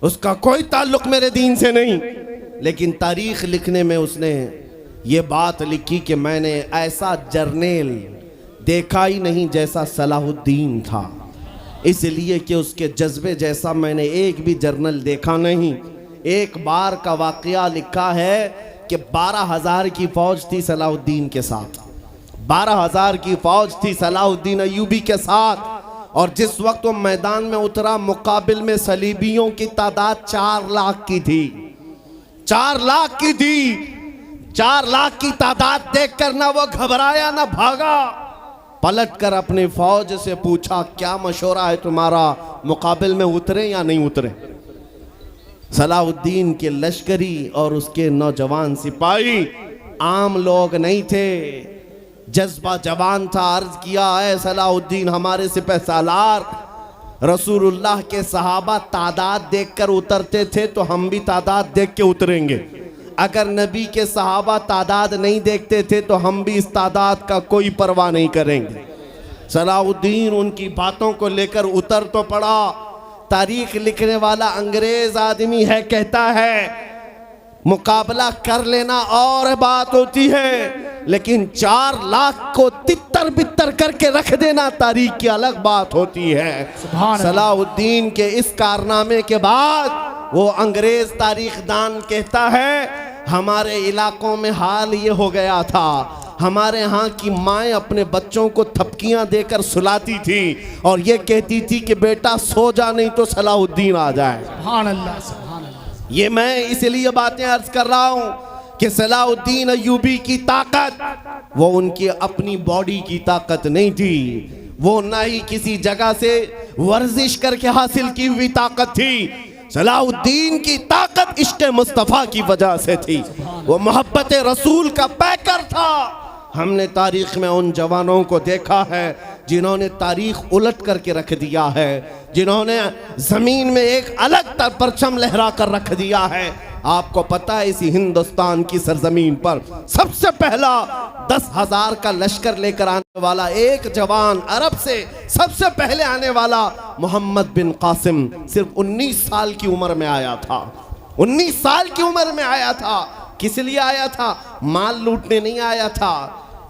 उसका कोई ताल्लुक मेरे दीन से नहीं, लेकिन तारीख लिखने में उसने ये बात लिखी कि मैंने ऐसा जर्नेल देखा ही नहीं जैसा सलाहुद्दीन था, इसलिए कि उसके जज्बे जैसा मैंने एक भी जर्नल देखा नहीं। एक बार का वाकया लिखा है कि 12,000 की फौज थी सलाहुद्दीन के साथ, 12,000 की फौज थी सलाहुद्दीन अय्यूबी के साथ, और जिस वक्त वो मैदान में उतरा मुकाबिल में सलीबियों की तादाद 4 लाख की थी, 4 लाख की थी। 4 लाख की तादाद देखकर ना वो घबराया ना भागा, पलटकर अपनी फौज से पूछा क्या मशवरा है तुम्हारा, मुकाबिल में उतरे या नहीं उतरे। सलाहुद्दीन के लश्करी और उसके नौजवान सिपाही आम लोग नहीं थे, जज्बा जवान था। अर्ज किया है सलाहुद्दीन हमारे सिपह सालार, रसूलुल्लाह के सहाबा तादाद देखकर उतरते थे तो हम भी तादाद देख के उतरेंगे, अगर नबी के सहाबा तादाद नहीं देखते थे तो हम भी इस तादाद का कोई परवाह नहीं करेंगे। सलाहुद्दीन उनकी बातों को लेकर उतर तो पड़ा। तारीख लिखने वाला अंग्रेज आदमी है, कहता है मुकाबला कर लेना और बात होती है, लेकिन 4 लाख को तितर बितर करके रख देना तारीख की अलग बात होती है। सलाहुद्दीन के इस कारनामे के बाद वो अंग्रेज तारीखदान कहता है हमारे इलाकों में हाल ये हो गया था, हमारे यहाँ की माएँ अपने बच्चों को थपकियाँ देकर सुलाती थी और ये कहती थी कि बेटा सो जा नहीं तो सलाहुद्दीन आ जाए। सुभान अल्लाह, सुभान अल्लाह। ये मैं इसलिए बातें अर्ज कर रहा हूँ कि सलाहुद्दीन अय्यूबी की ताकत वो उनकी अपनी बॉडी की ताकत नहीं थी, वो ना ही किसी जगह से वर्जिश करके हासिल की हुई ताकत थी। सलाहुद्दीन की ताकत इश्क़ मुस्तफ़ा की वजह से थी, वो मोहब्बत रसूल का पैकर था। हमने तारीख में उन जवानों को देखा है जिन्होंने तारीख उलट करके रख दिया है, जिन्होंने ज़मीन में एक अलग परचम लहरा कर रख दिया है। आपको पता है इसी हिंदुस्तान की सरजमीन पर सबसे पहला 10,000 का लश्कर लेकर आने वाला एक जवान, अरब से सबसे पहले आने वाला मोहम्मद बिन कासिम सिर्फ 19 साल की उम्र में आया था। 19 साल की उम्र में आया था। किस लिए आया था? माल लूटने नहीं आया था,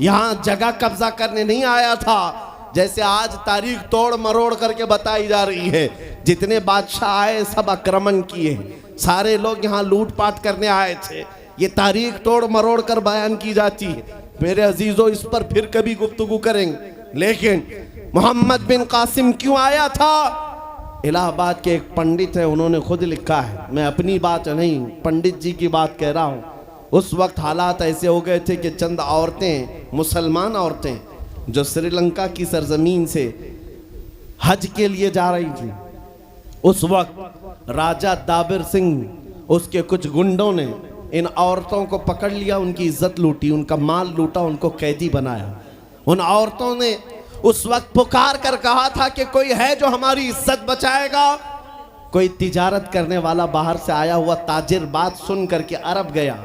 यहाँ जगह कब्जा करने नहीं आया था। जैसे आज तारीख तोड़ मरोड़ करके बताई जा रही है, जितने बादशाह आए सब आक्रमण किए, सारे लोग यहाँ लूटपाट करने आए थे, ये तारीख तोड़ मरोड़ कर बयान की जाती है। मेरे अजीजों इस पर फिर कभी गुफ्तगू करेंगे, लेकिन मोहम्मद बिन कासिम क्यों आया था? इलाहाबाद के एक पंडित है, उन्होंने खुद लिखा है, मैं अपनी बात नहीं पंडित जी की बात कह रहा हूँ। उस वक्त हालात ऐसे हो गए थे कि चंद औरतें, मुसलमान औरतें जो श्रीलंका की सरजमीन से हज के लिए जा रही थी, उस वक्त राजा दाबिर सिंह उसके कुछ गुंडों ने इन औरतों को पकड़ लिया, उनकी इज्जत लूटी, उनका माल लूटा, उनको कैदी बनाया। उन औरतों ने उस वक्त पुकार कर कहा था कि कोई है जो हमारी इज्जत बचाएगा। कोई तिजारत करने वाला बाहर से आया हुआ ताजिर बात सुन करके अरब गया।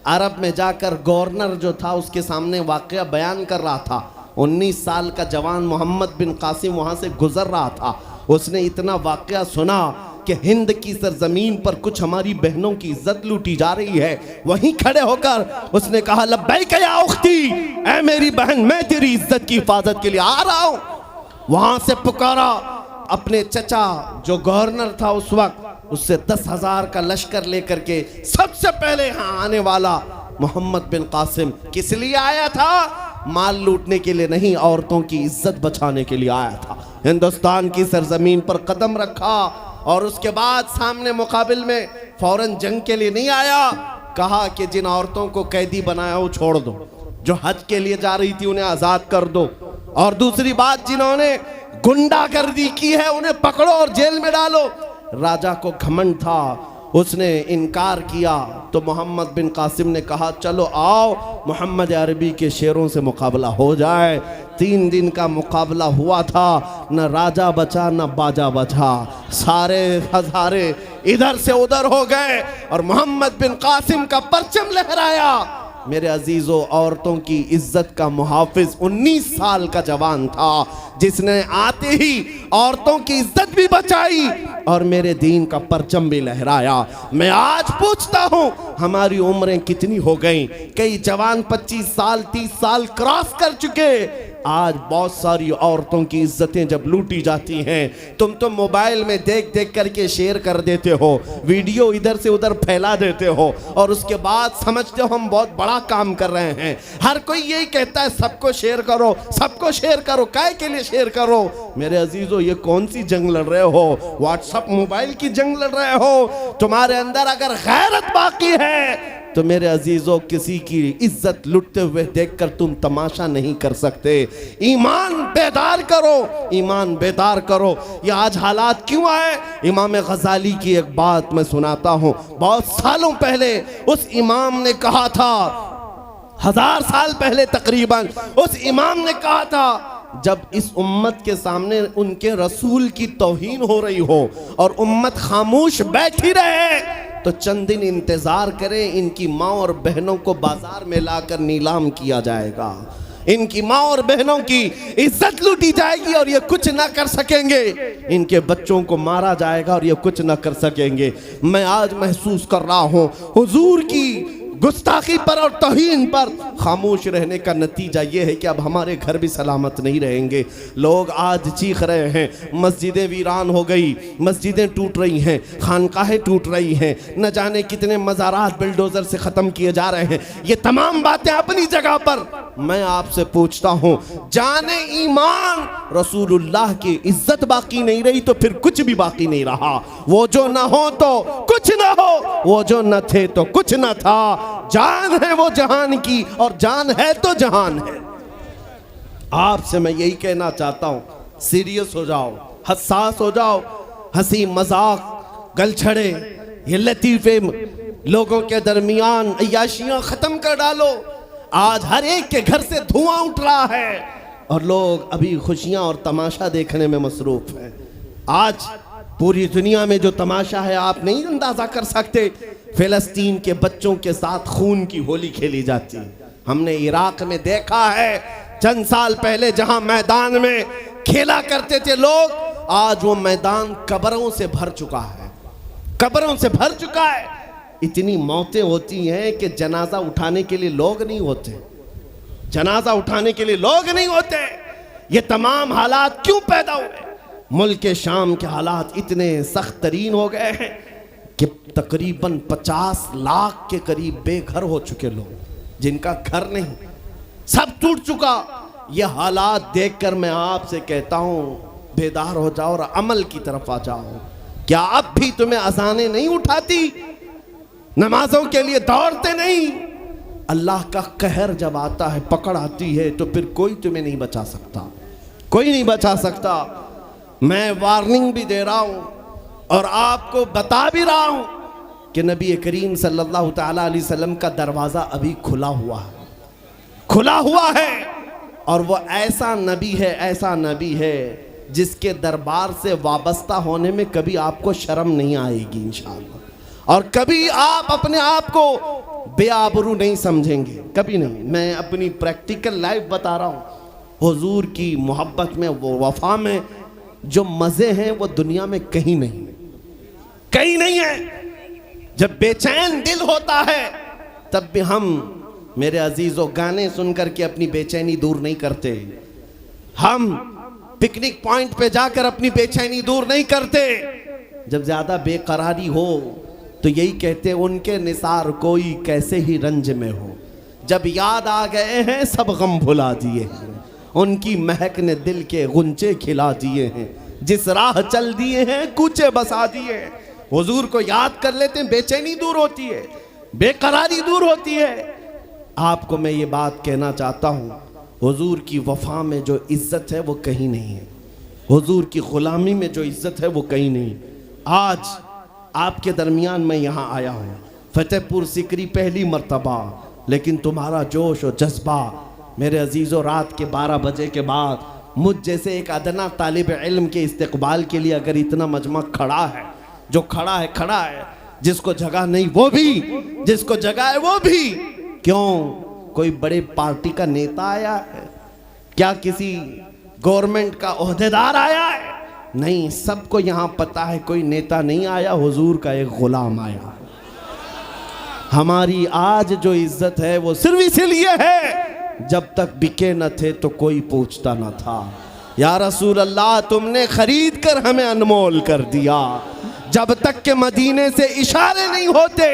अरब में जाकर गवर्नर जो था उसके सामने वाकया बयान कर रहा था। 19 साल का जवान मोहम्मद बिन कासिम वहाँ से गुजर रहा था। उसने इतना वाकया सुना कि हिंद की सरजमीन पर कुछ हमारी बहनों की इज्जत लूटी जा रही है। वहीं खड़े होकर उसने कहा लब्बैक या उख्ती, ऐ मेरी बहन मैं तेरी इज्जत की हिफाजत के लिए आ रहा हूँ। वहाँ से पुकारा अपने चचा जो गवर्नर था उस वक्त, उससे 10,000 का लश्कर लेकर के सबसे पहले यहाँ आने वाला मोहम्मद बिन कासिम किस लिए आया था? माल लूटने के लिए नहीं, औरतों की इज्जत बचाने के लिए आया था। हिंदुस्तान की सरजमीन पर कदम रखा और उसके बाद सामने मुकाबिल में फौरन जंग के लिए नहीं आया। कहा कि जिन औरतों को कैदी बनाया वो छोड़ दो, जो हज के लिए जा रही थी उन्हें आज़ाद कर दो, और दूसरी बात जिन्होंने गुंडागर्दी की है उन्हें पकड़ो और जेल में डालो। राजा को घमंड था, उसने इनकार किया तो मोहम्मद बिन कासिम ने कहा चलो आओ मोहम्मद अरबी के शेरों से मुकाबला हो जाए। 3 दिन का मुकाबला हुआ था, न राजा बचा न बाजा बचा, सारे हजारे इधर से उधर हो गए और मोहम्मद बिन कासिम का परचम लहराया। मेरे अजीजों, औरतों की इज्जत का मुहाफिज 19 साल का जवान था, जिसने आते ही औरतों की इज्जत भी बचाई और मेरे दीन का परचम भी लहराया। मैं आज पूछता हूं, हमारी उम्रें कितनी हो गई? कई जवान 25 साल 30 साल क्रॉस कर चुके। आज बहुत सारी औरतों की इज्जतें जब लूटी जाती हैं, तुम तो मोबाइल में देख देख करके शेयर कर देते हो, वीडियो इधर से उधर फैला देते हो और उसके बाद समझते हो हम बहुत बड़ा काम कर रहे हैं। हर कोई यही कहता है सबको शेयर करो, सबको शेयर करो। काय के लिए शेयर करो? मेरे अजीजों, ये कौन सी जंग लड़ रहे हो? व्हाट्सएप मोबाइल की जंग लड़ रहे हो? तुम्हारे अंदर अगर गैरत बाकी है तो मेरे अजीजों, किसी की इज्जत लुटते हुए देखकर तुम तमाशा नहीं कर सकते। ईमान बेदार करो, ईमान बेदार करो। ये आज हालात क्यों आए? इमाम गजाली की एक बात मैं सुनाता हूँ। बहुत सालों पहले उस इमाम ने कहा था, 1000 साल पहले तकरीबन, उस इमाम ने कहा था, जब इस उम्मत के सामने उनके रसूल की तौहीन हो रही हो और उम्मत खामोश बैठी रहे तो चंद दिन इंतजार करें, इनकी माँ और बहनों को बाजार में लाकर नीलाम किया जाएगा, इनकी माँ और बहनों की इज्जत लूटी जाएगी और ये कुछ ना कर सकेंगे, इनके बच्चों को मारा जाएगा और ये कुछ ना कर सकेंगे। मैं आज महसूस कर रहा हूँ हुजूर की गुस्ताखी पर और तौहीन पर खामोश रहने का नतीजा ये है कि अब हमारे घर भी सलामत नहीं रहेंगे। लोग आज चीख रहे हैं, मस्जिदें वीरान हो गई, मस्जिदें टूट रही हैं, खानकाहें टूट रही हैं, न जाने कितने मज़ारात बिल्डोज़र से ख़त्म किए जा रहे हैं। ये तमाम बातें अपनी जगह पर। मैं आपसे पूछता हूँ, जाने ईमान रसूलुल्लाह की इज्जत बाकी नहीं रही तो फिर कुछ भी बाकी नहीं रहा। वो जो न हो तो कुछ न हो, वो जो न थे तो कुछ न था। जान है वो जहान की और जान है तो जहान है। आपसे मैं यही कहना चाहता हूं, सीरियस हो जाओ, हसास हो जाओ। हंसी मजाक गलछड़े ये लतीफे लोगों के दरमियान अय्याशियां खत्म कर डालो। आज हर एक के घर से धुआं उठ रहा है और लोग अभी खुशियां और तमाशा देखने में मसरूफ हैं। आज पूरी दुनिया में जो तमाशा है आप नहीं अंदाजा कर सकते। फिलिस्तीन के बच्चों के साथ खून की होली खेली जाती है। हमने इराक में देखा है चंद साल पहले, जहां मैदान में खेला करते थे लोग, आज वो मैदान कब्रों से भर चुका है, कब्रों से भर चुका है। इतनी मौतें होती हैं कि जनाजा उठाने के लिए लोग नहीं होते, जनाजा उठाने के लिए लोग नहीं होते। ये तमाम हालात क्यों पैदा हुए? मुल्क शाम के हालात इतने सख्त तरीन हो गए हैं कि तकरीबन 50 लाख के करीब बेघर हो चुके लोग, जिनका घर नहीं, सब टूट चुका। ये हालात देखकर मैं आपसे कहता हूँ, बेदार हो जाओ और अमल की तरफ आ जाओ। क्या अब भी तुम्हें अजानें नहीं उठाती? नमाजों के लिए दौड़ते नहीं? अल्लाह का कहर जब आता है, पकड़ आती है, तो फिर कोई तुम्हें नहीं बचा सकता, कोई नहीं बचा सकता। मैं वार्निंग भी दे रहा हूं और आपको बता भी रहा हूं कि नबी करीम सल्लल्लाहु ताला अलैहि वसल्लम का दरवाज़ा अभी खुला हुआ है, खुला हुआ है। और वो ऐसा नबी है, ऐसा नबी है जिसके दरबार से वाबस्ता होने में कभी आपको शर्म नहीं आएगी इंशाअल्लाह, और कभी आप अपने आप को बेआबरू नहीं समझेंगे, कभी नहीं। मैं अपनी प्रैक्टिकल लाइफ बता रहा हूँ। हुजूर की मोहब्बत में, वो वफा में जो मज़े हैं वो दुनिया में कहीं नहीं, कहीं नहीं है। जब बेचैन दिल होता है तब भी हम, मेरे अजीजों, गाने सुनकर के अपनी बेचैनी दूर नहीं करते। हम पिकनिक पॉइंट पे जाकर अपनी बेचैनी दूर नहीं करते। जब ज्यादा बेकरारी हो तो यही कहते, उनके निसार कोई कैसे ही रंज में हो, जब याद आ गए हैं सब गम भुला दिए हैं, उनकी महक ने दिल के गुंचे खिला दिए हैं, जिस राह चल दिए हैं कूचे बसा दिए हैं। हुजूर को याद कर लेते हैं, बेचैनी दूर होती है, बेकरारी दूर होती है। आपको मैं ये बात कहना चाहता हूँ, हुजूर की वफा में जो इज्जत है वो कहीं नहीं है, हुजूर की गुलामी में जो इज्जत है वो कहीं नहीं। आज आपके दरमियान मैं यहाँ आया हूँ, फतेहपुर सिकरी पहली मर्तबा, लेकिन तुम्हारा जोश और जज्बा, मेरे अजीज़ों, रात के 12 बजे के बाद मुझ जैसे एक अदना तालिब इल्म के इस्तकबाल के लिए अगर इतना मजमा खड़ा है, जो खड़ा है खड़ा है, जिसको जगह नहीं वो भी, जिसको जगह है वो भी, क्यों कोई बड़े पार्टी का नेता आया है? क्या किसी गवर्नमेंट का ओहदेदार आया है? नहीं, सबको यहां पता है कोई नेता नहीं आया, हुजूर का एक गुलाम आया। हमारी आज जो इज्जत है वो सिर्फ इसीलिए है, जब तक बिके न थे तो कोई पूछता न था। या रसूल अल्लाह, तुमने खरीद कर हमें अनमोल कर दिया। जब तक के मदीने से इशारे नहीं होते,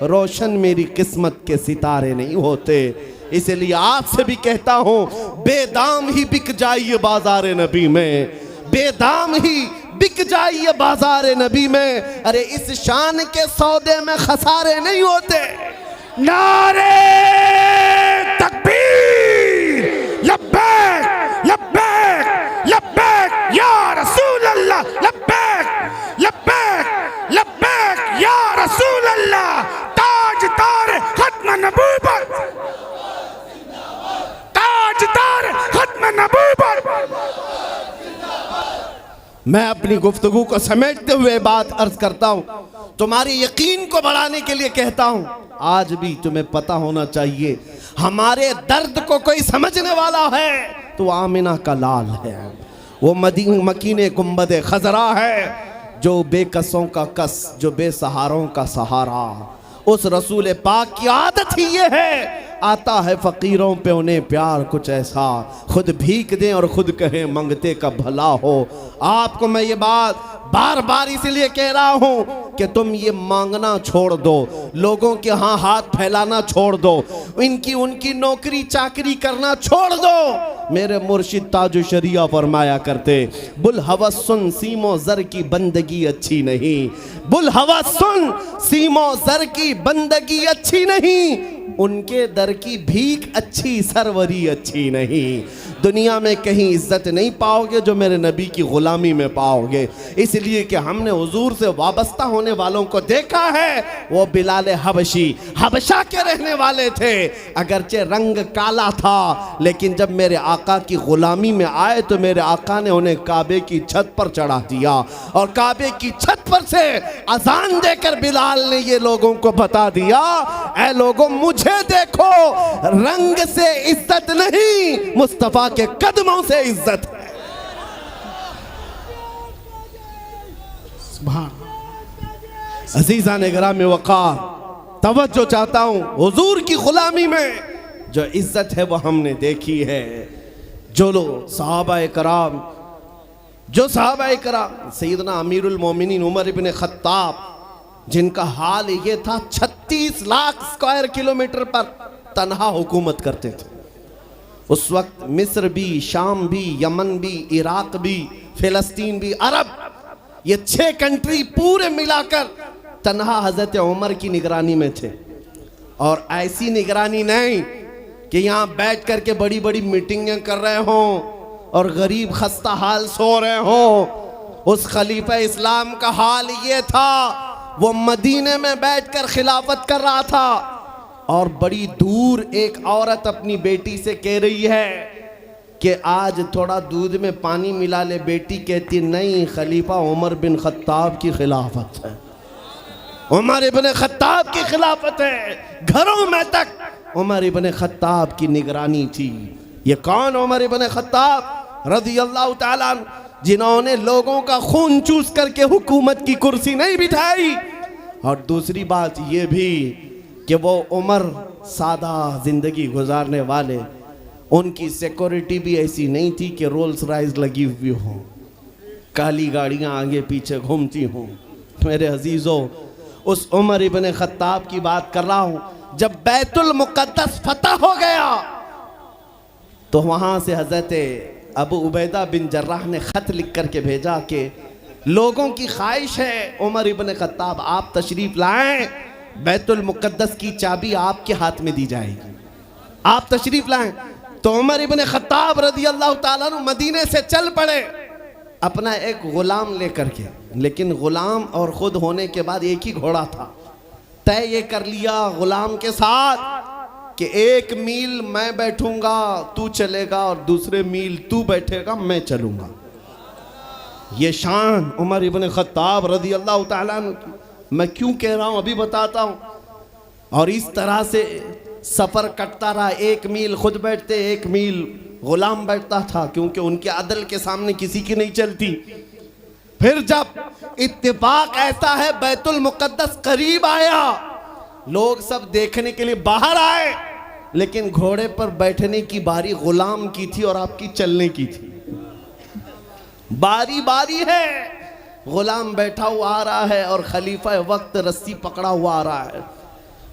रोशन मेरी किस्मत के सितारे नहीं होते। इसलिए आपसे भी कहता हूं, बेदाम ही बिक जाइए बाजार नबी में, बेदाम ही बिक जाइए बाजार नबी में। अरे इस शान के सौदे में खसारे नहीं होते। नारे तकबीर, लब्बैक लब्बैक लब्बैक या रसूल अल्लाह, लब्बैक लब्बैक लब्बैक या रसूल अल्लाह। ताजदार खत्म नबूवत, ताजदार खत्म नबूवत। मैं अपनी गुफ्तगू को समेटते हुए बात अर्ज करता हूं, तुम्हारे यकीन को बढ़ाने के लिए कहता हूं, आज भी तुम्हें पता होना चाहिए, हमारे दर्द को कोई समझने वाला है तो आमिना का लाल है, वो मकीने गुंबद खजरा है, जो बेकसों का कस, जो बेसहारों का सहारा। उस रसूल पाक की आदत ही ये है, आता है फकीरों पे उन्हें प्यार कुछ ऐसा, खुद भीख दें और खुद कहें मंगते का भला हो। आपको मैं ये बात बार बार इसलिए कह रहा हूं कि तुम ये मांगना छोड़ दो, लोगों के यहाँ हाथ फैलाना छोड़ दो, इनकी उनकी नौकरी चाकरी करना छोड़ दो। मेरे मुर्शिद ताजु शरिया फरमाया करते, बुल हवस सुन सीमो जर की बंदगी अच्छी नहीं, बुल हवस सुन सीमो जर की बंदगी अच्छी नहीं, उनके दर की भीख अच्छी सरवरी अच्छी नहीं। दुनिया में कहीं इज्जत नहीं पाओगे जो मेरे नबी की गुलामी में पाओगे। इसलिए कि हमने हुजूर से वाबस्ता होने वालों को देखा है, वो बिलाल हबशी हबशा के रहने वाले थे, अगरचे रंग काला था, लेकिन जब मेरे आका की गुलामी में आए तो मेरे आका ने उन्हें काबे की छत पर चढ़ा दिया, और काबे की छत पर से अजान देकर बिलाल ने ये लोगों को बता दिया, ऐ लोगों मुझे देखो, रंग से इज्जत नहीं, मुस्तफा के कदमों से इज्जत है। अजीजा ने ग्राम वक़ार, तवज्जो चाहता हूं, हुजूर की गुलामी में जो इज्जत है वो हमने देखी है। जो लोग सहाबाए कराम, जो सहाबाए कराम, सैयदना अमीरुल मोमिनीन उमर इब्न खत्ताब, जिनका हाल ये था 36 लाख स्क्वायर किलोमीटर पर तन्हा हुकूमत करते थे। उस वक्त मिस्र भी, शाम भी, यमन भी, इराक भी, फिलिस्तीन भी, अरब, ये 6 कंट्री पूरे मिलाकर तन्हा हजरत उमर की निगरानी में थे। और ऐसी निगरानी नहीं कि यहाँ बैठ करके बड़ी बड़ी मीटिंगें कर रहे हों और गरीब खस्ता हाल सो रहे हों। उस खलीफा इस्लाम का हाल ये था, वो मदीने में बैठकर खिलाफत कर रहा था, और बड़ी दूर एक औरत अपनी बेटी से कह रही है कि आज थोड़ा दूध में पानी मिला ले। बेटी कहती नहीं, खलीफा उमर बिन खत्ताब की खिलाफत है, उमर इब्न खत्ताब की खिलाफत है। घरों में तक उमर इब्न खत्ताब की निगरानी थी। ये कौन? उमर इब्न खत्ताब रज़ियल्लाहु ताला अन्हु, जिन्होंने लोगों का खून चूस करके हुकूमत की कुर्सी नहीं बिठाई। और दूसरी बात ये भी कि वो उमर सादा ज़िंदगी गुजारने वाले, उनकी सिक्योरिटी भी ऐसी नहीं थी कि रोल्स रॉयस लगी हुई हो, काली गाड़ियाँ आगे पीछे घूमती हों। मेरे अजीज़ों, उस उमर इब्न खत्ताब की बात कर रहा हूँ। जब बैतुल मुक़द्दस फतह हो गया तो वहाँ से हज़रत अबू उबैदा बिन जर्राह ने ख़त लिख करके भेजा कि लोगों की ख्वाहिश है उमर इब्न खत्ताब आप तशरीफ़ लाएं, बैतुल मुक़द्दस की चाबी आपके हाथ में दी जाएगी, आप तशरीफ़ लाएं। तो उमर इब्न खत्ताब रज़ियल्लाहु ताला अन्हु मदीने से चल पड़े अपना एक ग़ुलाम लेकर के। लेकिन ग़ुलाम और ख़ुद होने के बाद एक ही घोड़ा था। तय ये कर लिया ग़ुलाम के साथ कि 1 मील मैं बैठूंगा तू चलेगा, और दूसरे मील तू बैठेगा मैं चलूँगा। ये शान उमर इब्न खत्ताब रज़ियल्लाहु ताला अन्हु की। मैं क्यों कह रहा हूँ अभी बताता हूँ। और इस तरह से सफ़र कटता रहा, 1 मील खुद बैठते, 1 मील गुलाम बैठता था, क्योंकि उनके अदल के सामने किसी की नहीं चलती। फिर जब इत्तेफाक ऐसा है बैतुल मुक़द्दस करीब आया, लोग सब देखने के लिए बाहर आए, लेकिन घोड़े पर बैठने की बारी गुलाम की थी और आपकी चलने की थी। बारी बारी है, गुलाम बैठा हुआ आ रहा है और खलीफा वक्त रस्सी पकड़ा हुआ आ रहा है।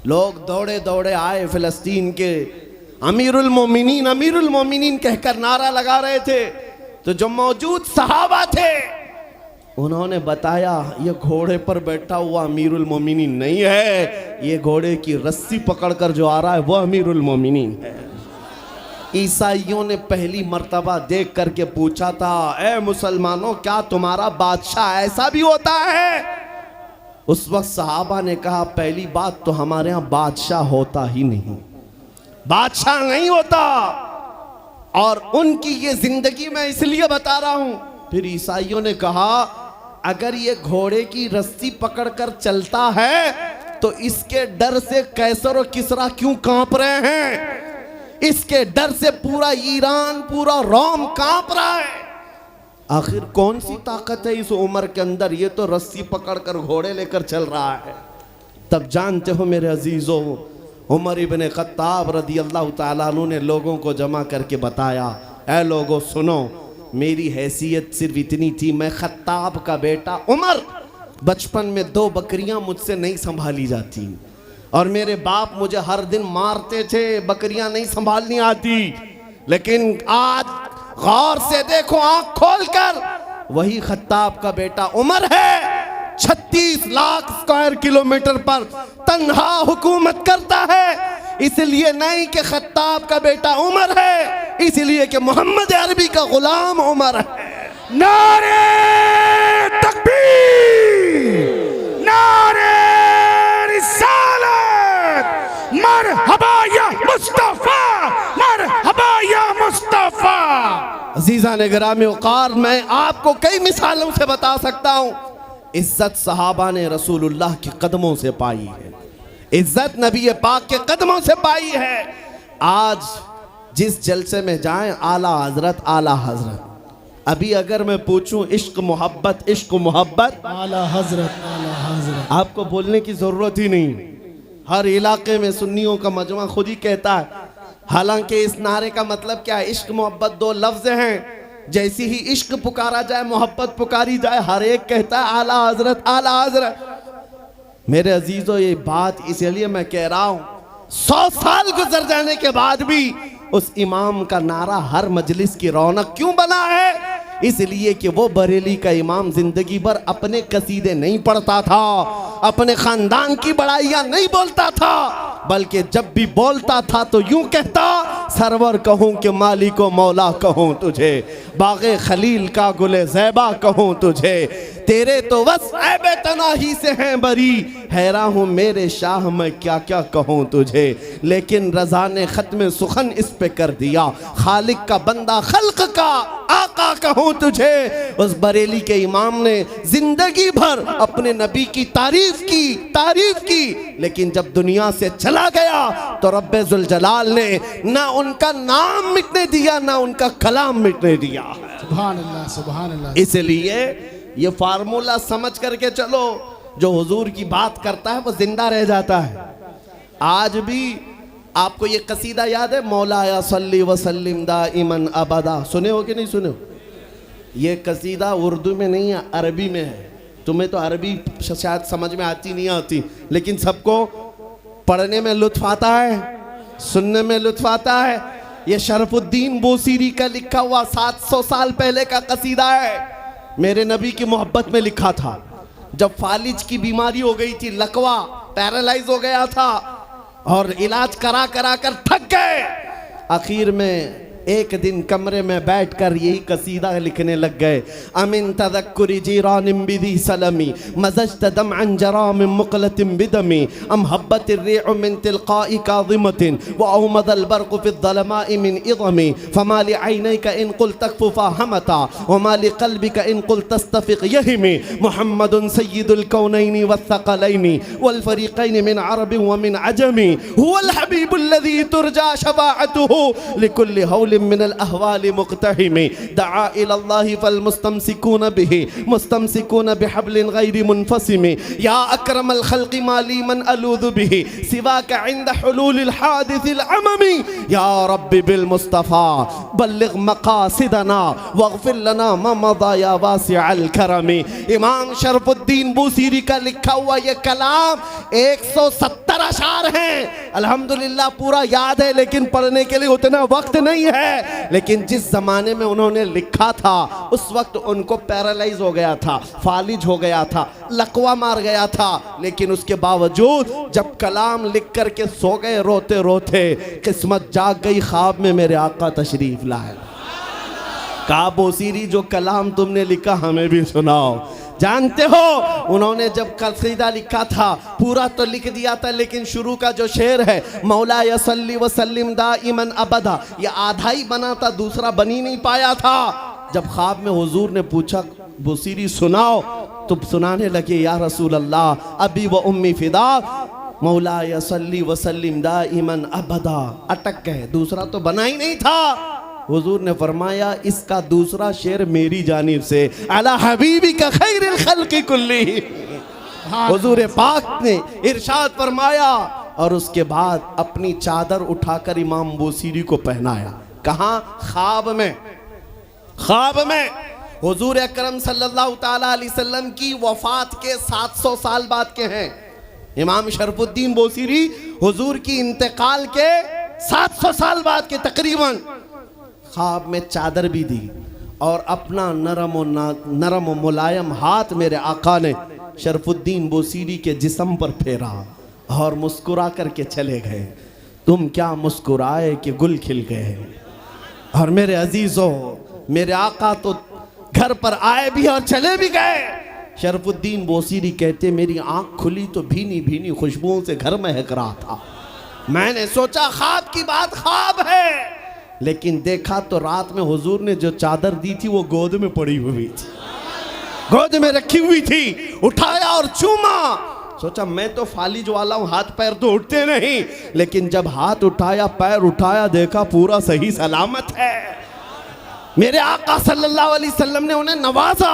लोग दौड़े दौड़े आए, फिलिस्तीन के अमीरुल मोमिनीन कहकर नारा लगा रहे थे। तो जो मौजूद सहाबा थे उन्होंने बताया ये घोड़े पर बैठा हुआ अमीरुल मोमिनीन नहीं है, ये घोड़े की रस्सी पकड़कर जो आ रहा है वो अमीरुल मोमिनीन है। ईसाइयों ने पहली मर्तबा देख करके पूछा था, ए मुसलमानों, क्या तुम्हारा बादशाह ऐसा भी होता है? उस वक्त सहाबा ने कहा, पहली बात तो हमारे यहाँ बादशाह होता ही नहीं, बादशाह नहीं होता। और उनकी ये जिंदगी मैं इसलिए बता रहा हूं। फिर ईसाइयों ने कहा, अगर ये घोड़े की रस्सी पकड़कर चलता है तो इसके डर से कैसर और किसरा क्यों कांप रहे हैं? इसके डर से पूरा ईरान, पूरा रोम कांप रहा है। आखिर कौन सी ताकत है इस उम्र के अंदर? ये तो रस्सी पकड़कर घोड़े लेकर चल रहा है। तब जानते हो मेरे अजीजों, उमर इब्ने खत्ताब रदी अल्लाह ताला अन्हु ने लोगों को जमा करके बताया, ऐ लोगों सुनो, मेरी हैसियत सिर्फ इतनी थी, मैं खत्ताब का बेटा उमर, बचपन में 2 बकरियां मुझसे नहीं संभाली जाती और मेरे बाप मुझे हर दिन मारते थे, बकरियां नहीं संभालनी आती। लेकिन आज गौर से देखो, आंख खोलकर, वही खत्ताब का बेटा उमर है, 36 लाख स्क्वायर किलोमीटर पर तन्हा हुकूमत करता है। इसलिए नहीं कि खत्ताब का बेटा उमर है, इसलिए कि मोहम्मद अरबी का गुलाम उमर है। नारे तकबीर, नारे रिसालत, मरहबा या मुस्तफा, मरहबा या मुस्तफा। अजीज़ान गिरामी औक़ार, मैं आपको कई मिसालों से बता सकता हूँ। इज्जत सहाबा ने रसूलुल्लाह के कदमों से पाई है, इज्जत नबी पाक के कदमों से पाई है। आज जिस जलसे में जाएं, आला हजरत आला हजरत। अभी अगर मैं पूछूं इश्क मोहब्बत, इश्क मोहब्बत, आला हजरत आला हजरत, आपको बोलने की जरूरत ही नहीं। हर इलाके में सुन्नियों का मजमा खुद ही कहता है। हालांकि इस नारे का मतलब क्या है? इश्क मोहब्बत 2 लफ्ज हैं। जैसी ही इश्क पुकारा जाए, मोहब्बत पुकारी जाए, हर एक कहता है आला हजरत आला हजरत। मेरे अजीजों, ये बात इसलिए मैं कह रहा हूं, 100 साल गुजर जाने के बाद भी उस इमाम का नारा हर मजलिस की रौनक क्यों बना है? इसलिए कि वो बरेली का इमाम जिंदगी भर अपने कसीदे नहीं पढ़ता था, अपने खानदान की बड़ाइयां नहीं बोलता था, बल्कि जब भी बोलता था तो यूं कहता, सरवर कहूं कि मालिको मौला कहूं तुझे, बागे खलील का गुले ज़ैबा कहूं तुझे, तेरे तो बस ऐबे तनाही से हैं बरी, हैरान हूँ मेरे शाह मैं क्या क्या कहूँ तुझे। लेकिन रज़ा ने ख़त्म सुखन इस पे कर दिया, खालिक का बंदा खल्क का आका कहूँ तुझे। उस बरेली के इमाम ने जिंदगी भर अपने नबी की तारीफ की, लेकिन जब दुनिया से चला गया तो रब्बे जुल जलाल ने ना उनका नाम मिटने दिया, ना उनका कलाम मिटने दिया। सुभान अल्लाह सुभान अल्लाह। इसलिए ये फार्मूला समझ करके चलो, जो हुजूर की बात करता है वो जिंदा रह जाता है। आज भी आपको ये कसीदा याद है, मौलाया सल्ली वसल्लिम दाइमन अबदा, सुने हो कि नहीं सुने हो? ये कसीदा उर्दू में नहीं है, अरबी में है। तुम्हें तो अरबी शायद समझ में आती नहीं आती, लेकिन सबको पढ़ने में लुत्फ आता है, सुनने में लुत्फ आता है। ये शरफुद्दीन बोसीरी का लिखा हुआ 700 साल पहले का कसीदा है। मेरे नबी की मोहब्बत में लिखा था। जब फालिज की बीमारी हो गई थी, लकवा, पैरालाइज हो गया था और इलाज करा करा कर थक गए। आखिर में एक दिन कमरे में बैठकर यही कसीदा लिखने लग गए। अमिन तदक्कुरि जीरानिम बिदी सलमी मज़ज्त दमअन जरामिम मुक़लतिम बिदमी अम हब्बतिर रिअ मिन तिलक़ाइ काज़िमतिन व औमदल बर्क़ु फ़िज़्ज़लमाइ मिन इज़मी फमा लिअयनैका इन क़ुल तकफ़ुफ़ा हमता व मा लिक़ल्बिका इन क़ुल तस्तफ़िक़ यहिमी मुहम्मदुन सय्यिदुल कौनैनि वस्सक़लैनि वल फ़रीक़ैनि मिन अरबि व मिन अजमी हुवल हबीबुल्लज़ी तुरजा शफ़ाअतुहु लिकुल्लि हौलिम मिनल अहवालि मुक़तहिमी दआ इलल्लाहि फल मुस्तमसिकून बिही मुस्तमसिकून बिहब्लिन गैरि मुनफ़सिमी या अकरमल खल्क़ि माली मन अलूज़ु बिही सिवाका इंद हुलूलिल हादिसिल अममी या रब्बि बिल मुस्तफ़ा बल्लिग़ मक़ासिदना वग़फ़िर लना मा मज़ा या वासिअल करमी। इमाम शरफ़ुद्दीन बूसीरी का लिखा हुआ ये कलाम 170 अशार हैं। अल्हम्दुलिल्लाह पूरा याद है, लेकिन पढ़ने के लिए उतना वक्त नहीं है। लेकिन जिस जमाने में उन्होंने लिखा था उस वक्त उनको पैरालाइज हो गया था, फालिज हो गया था, लकवा मार गया था। लेकिन उसके बावजूद जब कलाम लिख करके सो गए रोते रोते, किस्मत जाग गई, ख्वाब में मेरे आका तशरीफ लाए। कहा बूसीरी जो कलाम तुमने लिखा हमें भी सुनाओ। जानते हो उन्होंने जब कसीदा लिखा था पूरा तो लिख दिया था, लेकिन शुरू का जो शेर है मौला यसल्ली वसल्लिम दाइमन अबदा, ये आधा ही बना था, दूसरा बन ही नहीं पाया था। जब ख्वाब में हुजूर ने पूछा बूसीरी सुनाओ, तो सुनाने लगे या रसूल अल्लाह अबी व उम्मी फिदा मौला यसल्ली वसल्लिम दाइमन अबदा। अटक गए, दूसरा तो बना ही नहीं था। हुजूर ने फरमाया इसका दूसरा शेर मेरी जानिब से अला हबीबी का खैरिल खल्क़ि कुल्ली। हुजूर पाक ने इरशाद फरमाया और उसके बाद अपनी चादर उठाकर इमाम बूसीरी को पहनाया। कहाँ? ख्वाब में। ख्वाब में हुजूर अकरम सल्लल्लाहु ताला अलैहि वसल्लम की वफात के 700 साल बाद के हैं। इमाम शरफुद्दीन बूसीरी हुजूर की इंतकाल के 700 साल बाद के तकरीबन ख्वाब में चादर भी दी और अपना नरम व मुलायम हाथ मेरे आका ने शरफुद्दीन बूसीरी के जिस्म पर फेरा और मुस्कुरा करके चले गए। तुम क्या मुस्कुराए कि गुल खिल गए। और मेरे अजीजों, मेरे आका तो घर पर आए भी और चले भी गए। शरफुद्दीन बूसीरी कहते मेरी आंख खुली तो भीनी भीनी खुशबुओं से घर महक रहा था। मैंने सोचा ख्वाब की बात ख्वाब है, लेकिन देखा तो रात में हुजूर ने जो चादर दी थी वो गोद में पड़ी हुई थी, गोद में रखी हुई थी। उठाया और चूमा। सोचा मैं तो फालिज वाला हूँ, हाथ पैर तो उठते नहीं, लेकिन जब हाथ उठाया पैर उठाया देखा पूरा सही सलामत है। मेरे आका सल्लल्लाहु अलैहि वसल्लम ने उन्हें नवाजा।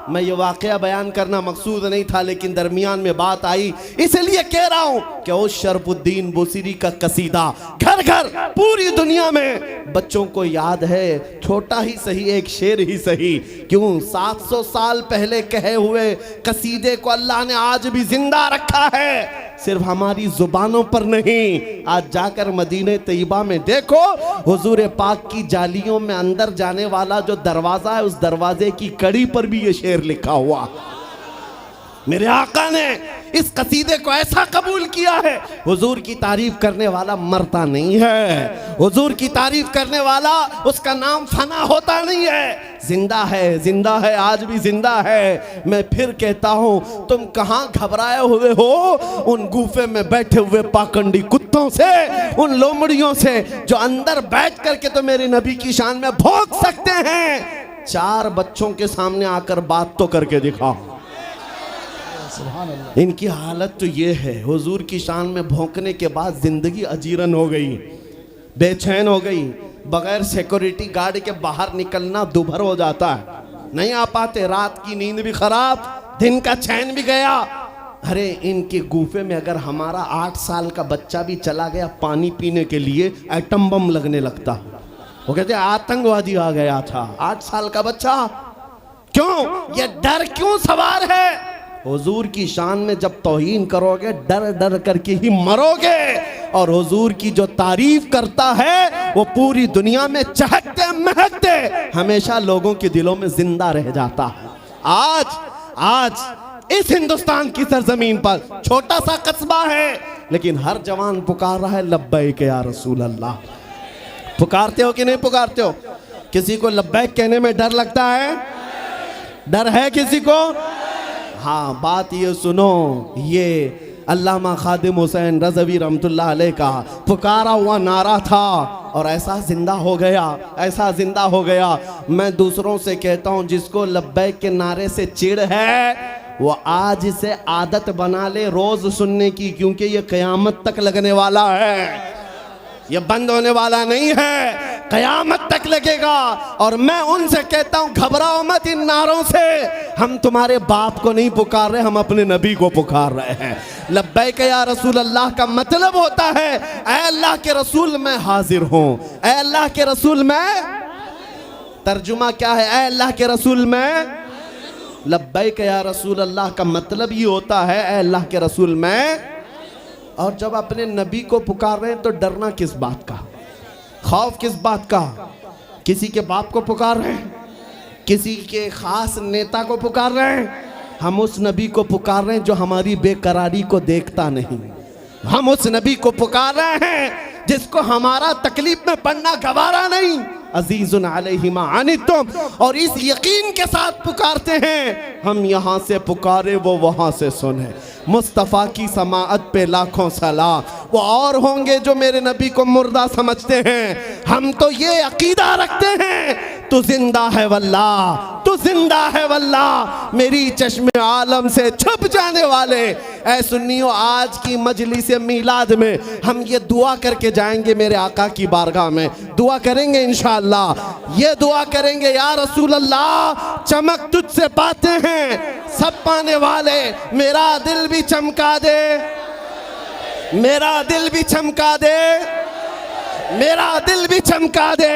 मैं ये वाकया बयान करना मकसूद नहीं था, लेकिन दरमियान में बात आई इसलिए कह रहा हूँ कि उस शरफुद्दीन बूसीरी का कसीदा घर घर पूरी दुनिया में बच्चों को याद है। छोटा ही सही, एक शेर ही सही, क्यों 700 साल पहले कहे हुए कसीदे को अल्लाह ने आज भी जिंदा रखा है। सिर्फ हमारी जुबानों पर नहीं, आज जाकर मदीने तैयबा में देखो हुजूर पाक की जालियों में अंदर जाने वाला जो दरवाजा है उस दरवाजे की कड़ी पर भी ये शेर लिखा हुआ। मेरे आका ने इस कसीदे को ऐसा कबूल किया है, हुजूर की तारीफ करने वाला मरता नहीं है, हुजूर की तारीफ करने वाला उसका नाम फना होता नहीं है, जिंदा है, आज भी जिंदा है। मैं फिर कहता हूँ तुम कहाँ घबराए हुए हो उन गुफे में बैठे हुए पाखंडी कुत्तों से, उन लोमड़ियों से जो अंदर बैठ करके तो मेरे नबी की शान में भौंक सकते हैं। 4 बच्चों के सामने आकर बात तो करके दिखाओ। इनकी हालत तो ये है, हुजूर की शान में भौंकने के बाद जिंदगी अजीरन हो गई, बेचैन हो गई। बगैर सिक्योरिटी गार्ड के बाहर निकलना दुभर हो जाता है, नहीं आ पाते। रात की नींद भी खराब, दिन का चैन भी गया। अरे इनके गुफे में अगर हमारा 8 साल का बच्चा भी चला गया पानी पीने के लिए, एटम बम लगने लगता। वो कहते आतंकवादी आ गया था। 8 साल का बच्चा, क्यों ये डर क्यों सवार है? हुजूर की शान में जब तौहीन करोगे डर डर करके ही मरोगे। और हुजूर की जो तारीफ करता है वो पूरी दुनिया में चहकते महकते हमेशा लोगों के दिलों में जिंदा रह जाता है। आज इस हिंदुस्तान की सरजमीन पर छोटा सा कस्बा है, लेकिन हर जवान पुकार रहा है लब्बैक या रसूल अल्लाह, पुकारते हो कि नहीं पुकारते हो? किसी को लब्बैक कहने में डर लगता है? डर है किसी को? हाँ, बात ये सुनो, ये अल्लामा खादिम हुसैन रज़वी रहमतुल्लाह अलैह का पुकारा हुआ नारा था और ऐसा जिंदा हो गया, ऐसा जिंदा हो गया। मैं दूसरों से कहता हूँ, जिसको लब्बैक के नारे से चिढ़ है वो आज से आदत बना ले रोज सुनने की, क्योंकि ये क़यामत तक लगने वाला है, ये बंद होने वाला नहीं है, क़यामत तक लगेगा। और मैं उनसे कहता हूं, घबराओ मत इन नारों से। हम तुम्हारे बाप को नहीं पुकार रहे, हम अपने नबी को पुकार रहे हैं। लब्बैक या रसूल अल्लाह का मतलब होता है, ऐ अल्लाह के रसूल मैं हाजिर हूं, ऐ अल्लाह के रसूल मैं, तर्जुमा क्या है, ऐ अल्लाह के रसूल मैं। लब्बैक या रसूल अल्लाह का मतलब ये होता है, ऐ अल्लाह के रसूल मैं। और जब अपने नबी को पुकार रहे हैं तो डरना किस बात का, खौफ किस बात का? किसी के बाप को पुकार रहे हैं, किसी के खास नेता को पुकार रहे हैं? हम उस नबी को पुकार रहे हैं जो हमारी बेकरारी को देखता नहीं। हम उस नबी को पुकार रहे हैं जिसको हमारा तकलीफ में पड़ना गवारा नहीं। अजीजुन अलैहि मा अनितुम, और इस यकीन के साथ पुकारते हैं, हम यहाँ से पुकारे वो वहाँ से सुने। मुस्तफ़ा की समाअत पे लाखों सलाम। वो और होंगे जो मेरे नबी को मुर्दा समझते हैं, हम तो ये अकीदा रखते हैं, तू जिंदा है वल्लाह, तू जिंदा है वल्लाह। मेरी चश्मे आलम से छुप जाने वाले ऐ सुन्नियों, आज की मजलिस मीलाद में हम ये दुआ करके जाएंगे मेरे आका की बारगाह में, दुआ करेंगे इंशाअल्लाह। ये दुआ करेंगे, या रसूल अल्लाह चमक तुझसे पाते हैं सब पाने वाले, मेरा दिल भी चमका दे, मेरा दिल भी चमका दे, मेरा दिल भी चमका दे।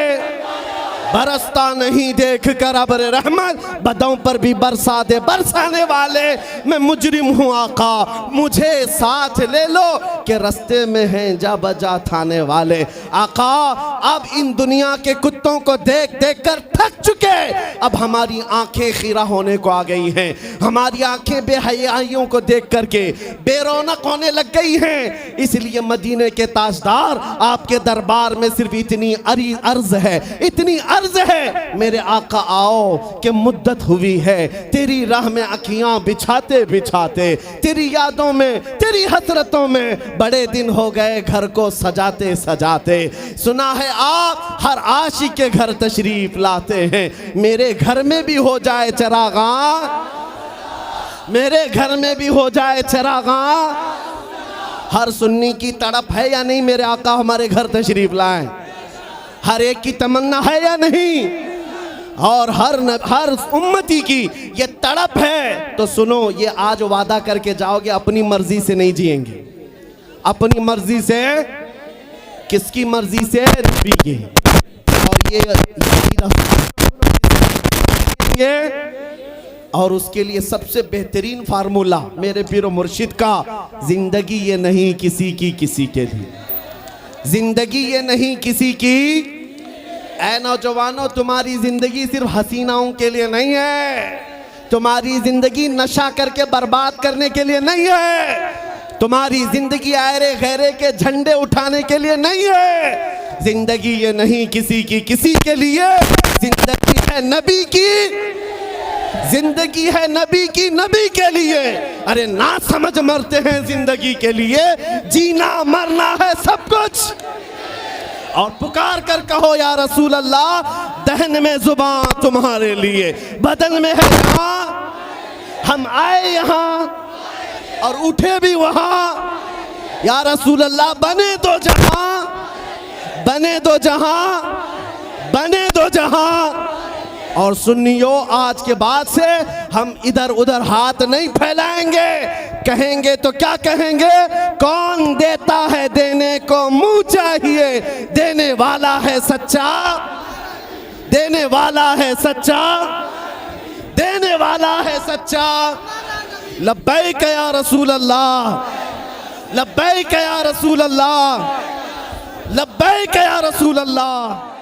बरसता नहीं देख कर अब्र रहमत, बदों पर भी बरसा दे, बरसाने वाले मैं मुजरिम हूँ आका, मुझे साथ ले लो कि रस्ते में हैं जा बजा थाने वाले। आका अब इन दुनिया के कुत्तों को देख देख कर थक चुके, अब हमारी आंखें खीरा होने को आ गई हैं, हमारी आंखें बेहयाइयों को देख करके बेरौनक होने लग गई हैं। इसलिए मदीने के ताजदार आपके दरबार में सिर्फ इतनी अर्ज है, इतनी अर्ज है, मेरे आका आओ कि मुद्दत हुई है तेरी राह में अखियां बिछाते बिछाते, तेरी यादों में, तेरी हसरतों में बड़े दिन हो गए घर को सजाते सजाते। सुना है आप हर आशिक के घर तशरीफ लाते हैं, मेरे घर में भी हो जाए चरागा, मेरे घर में भी हो जाए चरागा। हर सुन्नी की तड़प है या नहीं मेरे आका हमारे घर तशरीफ लाएं? हर एक की तमन्ना है या नहीं? और हर उम्मती की ये तड़प है। तो सुनो, ये आज वादा करके जाओगे अपनी मर्जी से नहीं जिएंगे, अपनी मर्जी से, किसकी मर्जी से? नबी की। और ये और उसके लिए सबसे बेहतरीन फार्मूला मेरे पीरो मुर्शिद का, जिंदगी ये नहीं किसी की किसी के लिए, जिंदगी ये नहीं किसी की। ऐ नौजवानों, तुम्हारी जिंदगी सिर्फ हसीनाओं के लिए नहीं है, तुम्हारी जिंदगी नशा करके बर्बाद करने के लिए नहीं है, तुम्हारी जिंदगी आयरे गैरे के झंडे उठाने के लिए नहीं है। जिंदगी ये नहीं किसी की किसी के लिए, जिंदगी है नबी की, जिंदगी है नबी की नबी के लिए। अरे ना समझ मरते हैं जिंदगी के लिए, जीना मरना है सब कुछ। और पुकार कर कहो या रसूल अल्लाह, दहन में जुबान तुम्हारे लिए, बदन में है यहाँ, हम आए यहाँ और उठे भी वहाँ। या रसूल अल्लाह बने दो जहाँ, बने दो जहाँ, बने दो जहाँ। और सुन्नियों, आज के बाद से हम इधर उधर हाथ नहीं फैलाएंगे, कहेंगे तो क्या कहेंगे? कौन देता है देने को मुंह चाहिए, देने वाला है सच्चा, देने वाला है सच्चा, देने वाला है सच्चा। लब्बैक या रसूल अल्लाह, लब्बैक या रसूल अल्लाह, लब्बैक या रसूल अल्लाह।